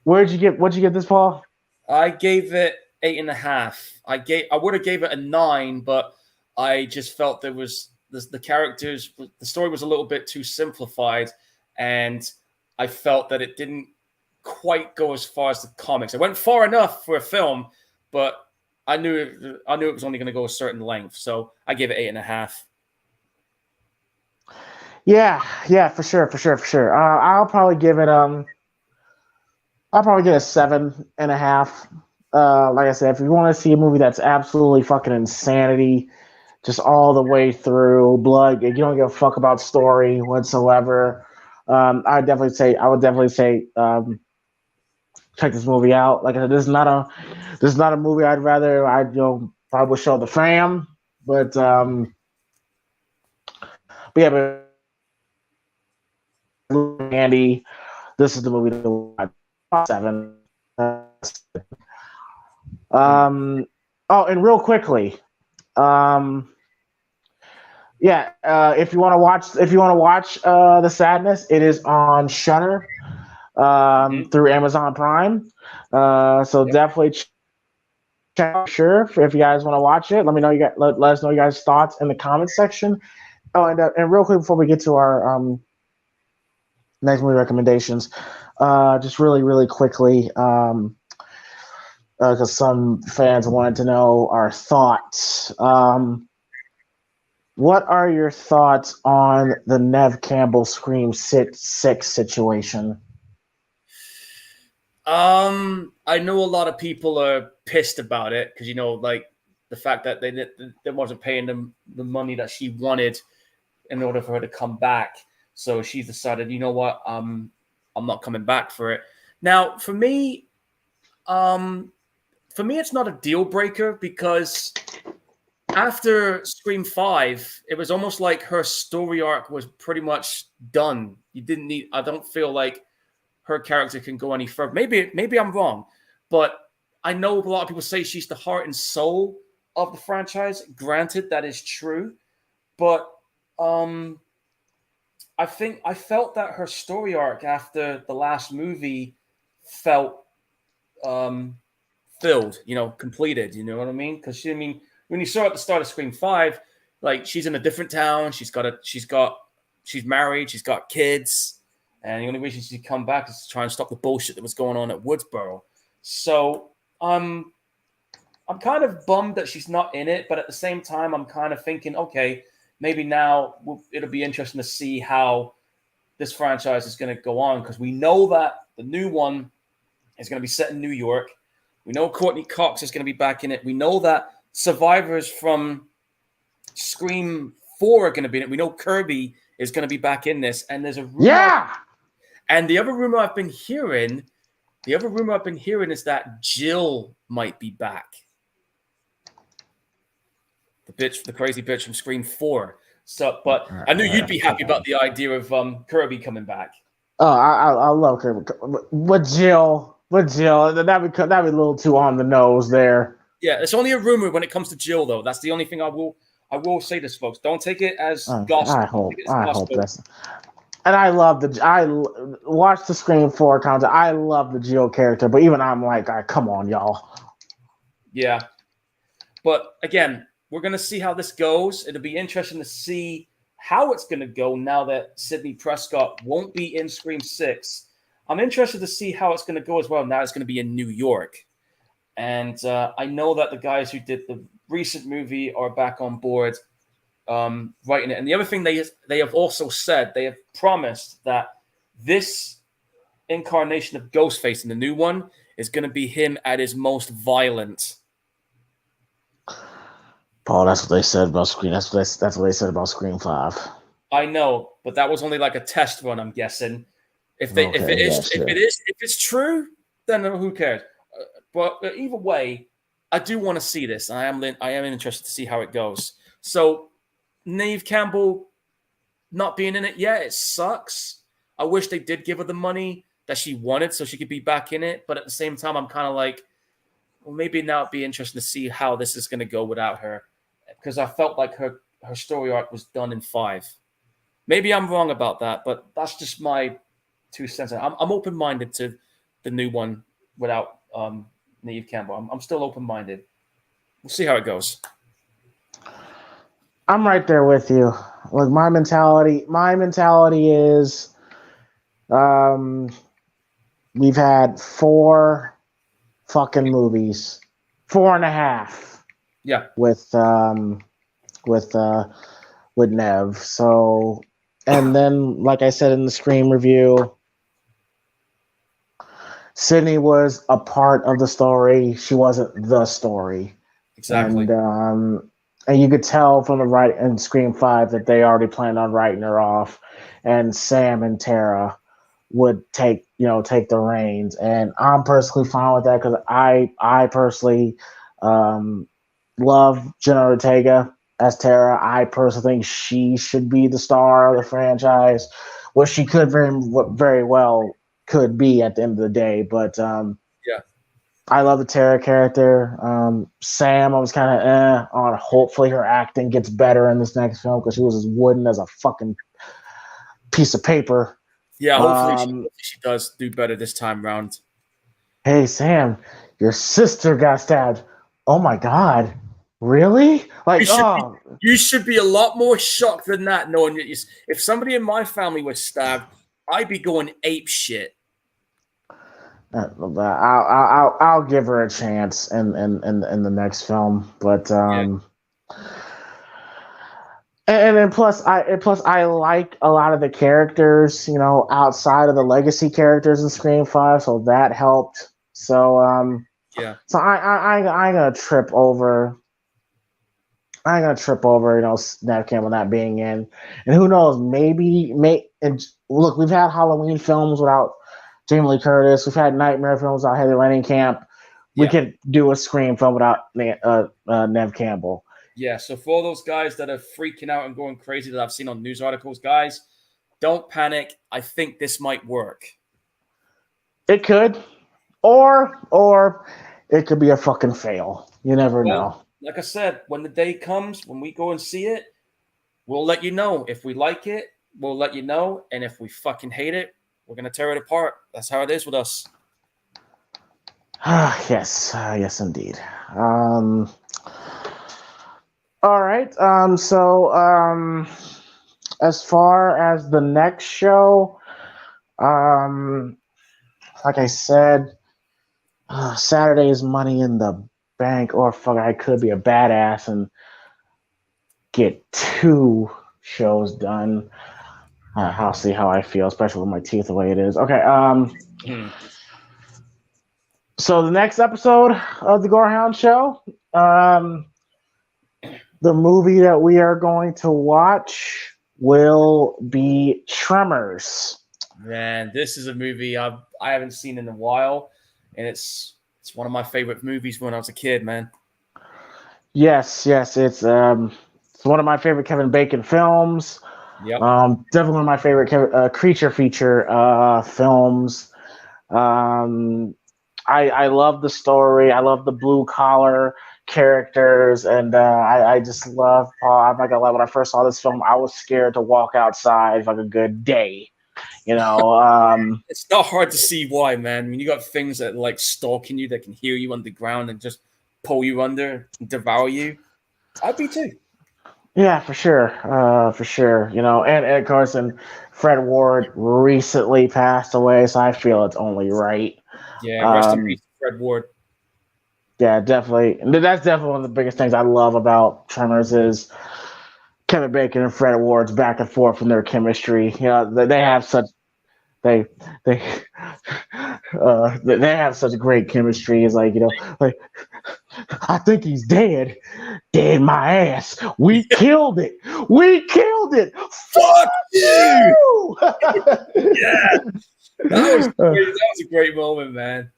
What'd you get this, Paul? I gave it 8.5. I would have gave it a 9, but I just felt there was the characters, the story was a little bit too simplified, and I felt that it didn't quite go as far as the comics. It went far enough for a film, but I knew it was only going to go a certain length, so I gave it 8.5. Yeah, for sure, for sure, for sure. I'll probably get a 7.5. Like I said, if you want to see a movie that's absolutely fucking insanity, just all the way through, blood, you don't give a fuck about story whatsoever. I would definitely say, check this movie out. Like I said, this is not a movie I probably would show the fam, but yeah, but Andy, this is the movie to watch. 7. Um, oh, and real quickly, um, yeah, if you want to watch the Sadness, it is on Shudder Mm-hmm. through Amazon Prime. So Yep. definitely check out sure if you guys want to watch it. Let me know let us know you guys thoughts in the comments section. Oh, and real quick before we get to our next movie recommendations, just really quickly, because some fans wanted to know our thoughts. What are your thoughts on the Nev Campbell Scream 6 situation? I know a lot of people are pissed about it because like the fact that they wasn't paying them the money that she wanted in order for her to come back. So she decided, you know what, I'm not coming back for it. Now, um, for me, it's not a deal breaker because after Scream 5, it was almost like her story arc was pretty much done. You didn't need. I don't feel like her character can go any further. Maybe I'm wrong, but I know a lot of people say she's the heart and soul of the franchise. Granted, that is true, but um, I felt that her story arc after the last movie felt um, filled, completed. You know what I mean? Because when you saw at the start of Scream 5, like she's in a different town. She's married. She's got kids, and the only reason she come back is to try and stop the bullshit that was going on at Woodsboro. So I'm kind of bummed that she's not in it, but at the same time, I'm kind of thinking, okay, maybe now it'll be interesting to see how this franchise is going to go on because we know that the new one is going to be set in New York. We know Courtney Cox is going to be back in it. We know that survivors from Scream 4 are going to be in it. We know Kirby is going to be back in this. And there's a rumor. Yeah. And the other rumor I've been hearing is that Jill might be back. The crazy bitch from Scream 4. So, but I knew you'd be happy about the idea of Kirby coming back. Oh, I love Kirby. With Jill, that'd be a little too on the nose there. Yeah, it's only a rumor when it comes to Jill, though. That's the only thing I will say this, folks. Don't take it as gospel. I hope that's. And I watched the Scream 4 content. I love the Jill character, but even I'm like, come on, y'all. Yeah, but again, we're gonna see how this goes. It'll be interesting to see how it's gonna go now that Sidney Prescott won't be in Scream 6. I'm interested to see how it's gonna go as well. Now it's gonna be in New York. And I know that the guys who did the recent movie are back on board writing it. And the other thing they have also said, they have promised that this incarnation of Ghostface in the new one is going to be him at his most violent. Paul, that's what they said about Scream. That's what they said about Scream 5. I know, but that was only like a test run, I'm guessing. If it's true, then who cares? But either way, I do want to see this. I am interested to see how it goes. So, Neve Campbell not being in it, yeah, it sucks. I wish they did give her the money that she wanted so she could be back in it. But at the same time, I'm kind of like, well, maybe now it'd be interesting to see how this is going to go without her, because I felt like her story arc was done in 5. Maybe I'm wrong about that, but that's just my 2 cents. I'm open-minded to the new one without Neve Campbell. I'm still open-minded. We'll see how it goes. I'm right there with you. Like my mentality is, we've had 4 fucking movies, 4.5. Yeah. With Nev. So, and then like I said in the Scream review, Sydney was a part of the story. She wasn't the story. Exactly. And you could tell from the write in Scream 5 that they already planned on writing her off, and Sam and Tara would take the reins. And I'm personally fine with that because I personally love Jenna Ortega as Tara. I personally think she should be the star of the franchise, which she could very well could be at the end of the day. But yeah, I love the Tara character. Sam, I was kind of on. Hopefully, her acting gets better in this next film because she was as wooden as a fucking piece of paper. Yeah, hopefully she does do better this time round. Hey, Sam, your sister got stabbed. Oh my God. Really? Like, you should be a lot more shocked than that, knowing that if somebody in my family was stabbed, I'd be going ape shit. I'll give her a chance in the next film, but and then plus I like a lot of the characters, outside of the legacy characters in Scream 5, so that helped. So so I'm gonna trip over. Neve Campbell not being in, and who knows? And look, we've had Halloween films without Jamie Lee Curtis. We've had Nightmare films without Heather Langenkamp. We could do a Scream film without Neve Campbell. Yeah. So for all those guys that are freaking out and going crazy that I've seen on news articles, guys, don't panic. I think this might work. It could, or it could be a fucking fail. You never know. Like I said, when the day comes, when we go and see it, we'll let you know. If we like it, we'll let you know. And if we fucking hate it, we're going to tear it apart. That's how it is with us. Yes, indeed. All right. So, as far as the next show, like I said, Saturday is Money in the Bank, or fuck, I could be a badass and get 2 shows done. I'll see how I feel, especially with my teeth the way it is. Okay. So the next episode of the Gorehounds show, the movie that we are going to watch will be Tremors. Man, this is a movie I haven't seen in a while, and it's one of my favorite movies when I was a kid, man. Yes, it's one of my favorite Kevin Bacon films. Yep. Definitely one of my favorite creature feature films. I love the story. I love the blue collar characters, and I just love Paul. I'm not gonna lie. When I first saw this film, I was scared to walk outside for like a good day. It's not hard to see why, man. When you got things that like stalking you, that can hear you underground and just pull you under and devour you, I'd be too. Yeah, for sure. And of course, and Fred Ward recently passed away, so I feel it's only right. Yeah, rest in peace, Fred Ward. Yeah, definitely. And that's definitely one of the biggest things I love about Tremors is Kevin Bacon and Fred Ward's back and forth in their chemistry. They have such they have such great chemistry. It's like I think he's dead. Dead my ass. We killed it. Fuck you. Yeah. That was a great moment, man.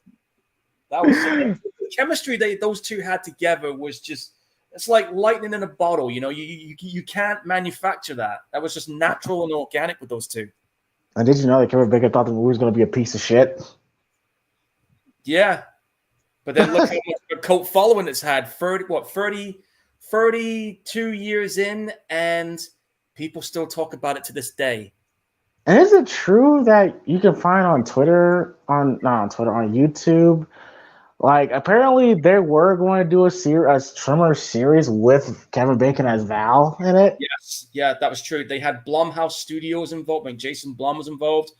That was the chemistry those two had together was just, it's like lightning in a bottle. You can't manufacture that. That was just natural and organic with those two. And did you know that Kevin Bacon thought the movie was going to be a piece of shit? Yeah. But then look how much of a cult following it's had. 32 years in, and people still talk about it to this day. And is it true that you can find on Twitter, not on Twitter, on YouTube, like apparently they were going to do a Trimmer series with Kevin Bacon as Val in it? Yes, yeah, that was true. They had Blumhouse Studios involved. Like Jason Blum was involved.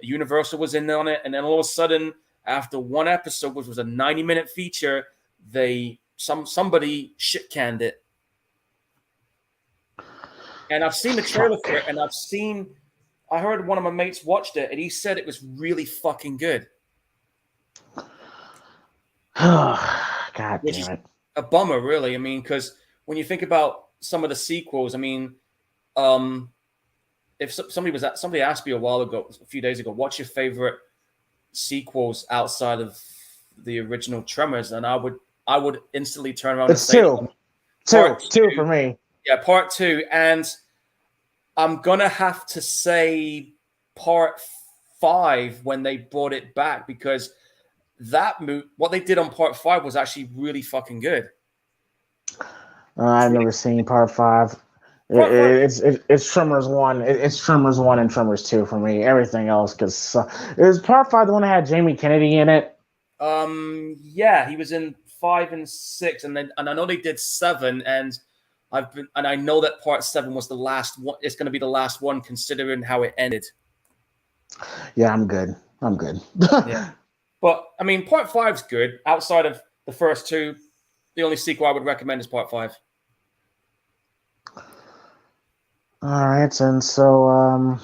Universal was in on it, and then all of a sudden, after one episode, which was a 90-minute feature, somebody shit canned it. And I've seen the trailer for it, and I heard one of my mates watched it, and he said it was really fucking good. God damn it. A bummer, really. I mean, because when you think about some of the sequels, I mean, if somebody asked me a few days ago, what's your favorite sequels outside of the original Tremors, and I would instantly turn around and say two for me. Yeah, part 2, and I'm gonna have to say part 5 when they brought it back, because what they did on part 5 was actually really fucking good. I've never seen part 5. It's Tremors 1. It's Tremors 1 and Tremors 2 for me. Everything else, because it was part 5 the one that had Jamie Kennedy in it. Yeah, he was in 5 and 6, and I know they did 7, and I know that part 7 was the last one. It's going to be the last one, considering how it ended. Yeah, I'm good. Yeah, but I mean, part 5's good. Outside of the first 2, the only sequel I would recommend is part 5. All right, and so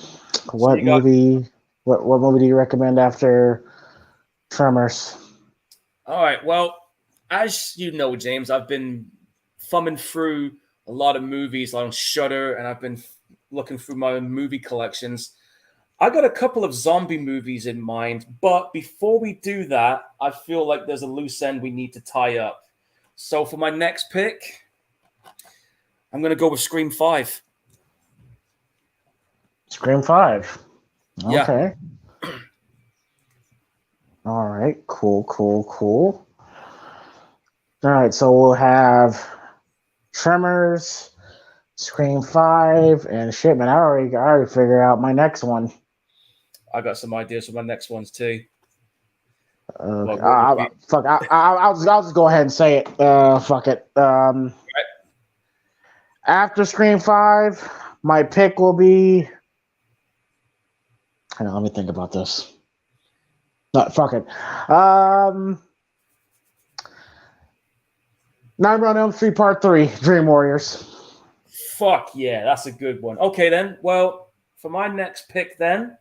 what movie do you recommend after Tremors? All right, well, as you know, James, I've been thumbing through a lot of movies on Shudder, and I've been looking through my movie collections. I got a couple of zombie movies in mind, but before we do that, I feel like there's a loose end we need to tie up. So for my next pick, I'm going to go with Scream 5. Scream 5. Okay. Yeah. All right. Cool. All right. So we'll have Tremors, Scream 5, and shit, man. I already figured out my next one. I got some ideas for my next ones too. I'll just go ahead and say it. Fuck it. Right. After Scream 5, my pick will be. Hang on, let me think about this. No, fuck it. Nightmare on Elm Street Part 3, Dream Warriors. Fuck yeah, that's a good one. Okay then. Well, for my next pick then,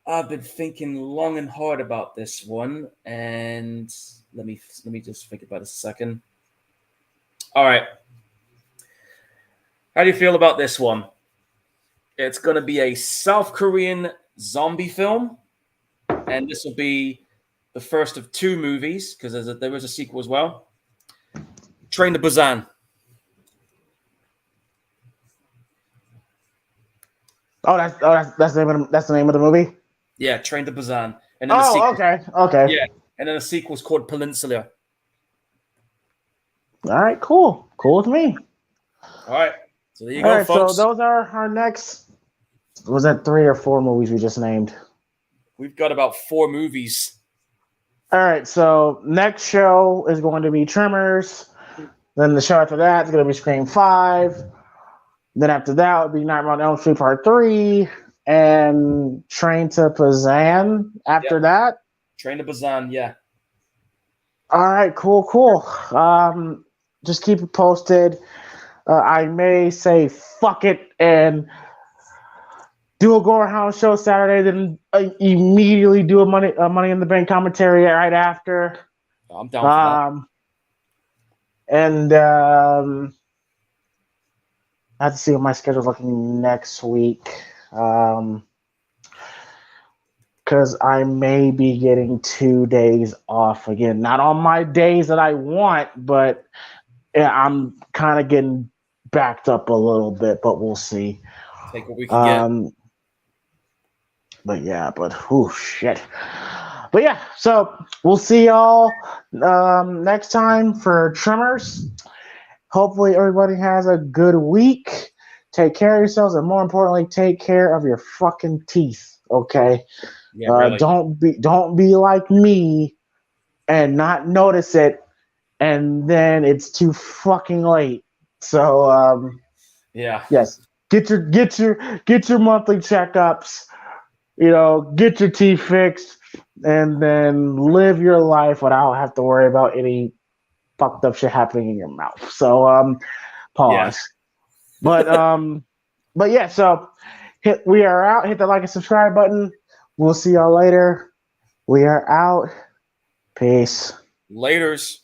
I've been thinking long and hard about this one, and let me just think about it a second. All right. How do you feel about this one? It's going to be a South Korean zombie film, and this will be the first of 2 movies, because there is a sequel as well. Train to Busan. That's the name of the movie. Yeah, Train to Busan. And then okay. Yeah, and then the sequel's called Peninsula. All right, cool with me. All right, so there you go, folks. So those are our next. Was that 3 or 4 movies we just named? We've got about 4 movies. All right, so next show is going to be Tremors. Then the show after that is going to be Scream 5. Then after that would be Nightmare on Elm Street Part 3 and Train to Busan after that. Train to Busan, yeah. All right, cool. Just keep it posted. I may say fuck it and do a Gorehounds show Saturday, then immediately do a Money in the Bank commentary right after. I'm down for that. And I have to see what my schedule's looking next week. Because I may be getting 2 days off again. Not on my days that I want, but I'm kind of getting backed up a little bit, but we'll see. Take what we can get. whew, shit. But yeah, so we'll see y'all next time for Tremors. Hopefully, everybody has a good week. Take care of yourselves, and more importantly, take care of your fucking teeth. Okay, Yeah, really. don't be like me and not notice it, and then it's too fucking late. So, Yeah. yes, get your monthly checkups. Get your teeth fixed, and then live your life without have to worry about any fucked up shit happening in your mouth. So, Yeah. pause. But yeah, so we are out. Hit the like and subscribe button. We'll see y'all later. We are out. Peace. Laters.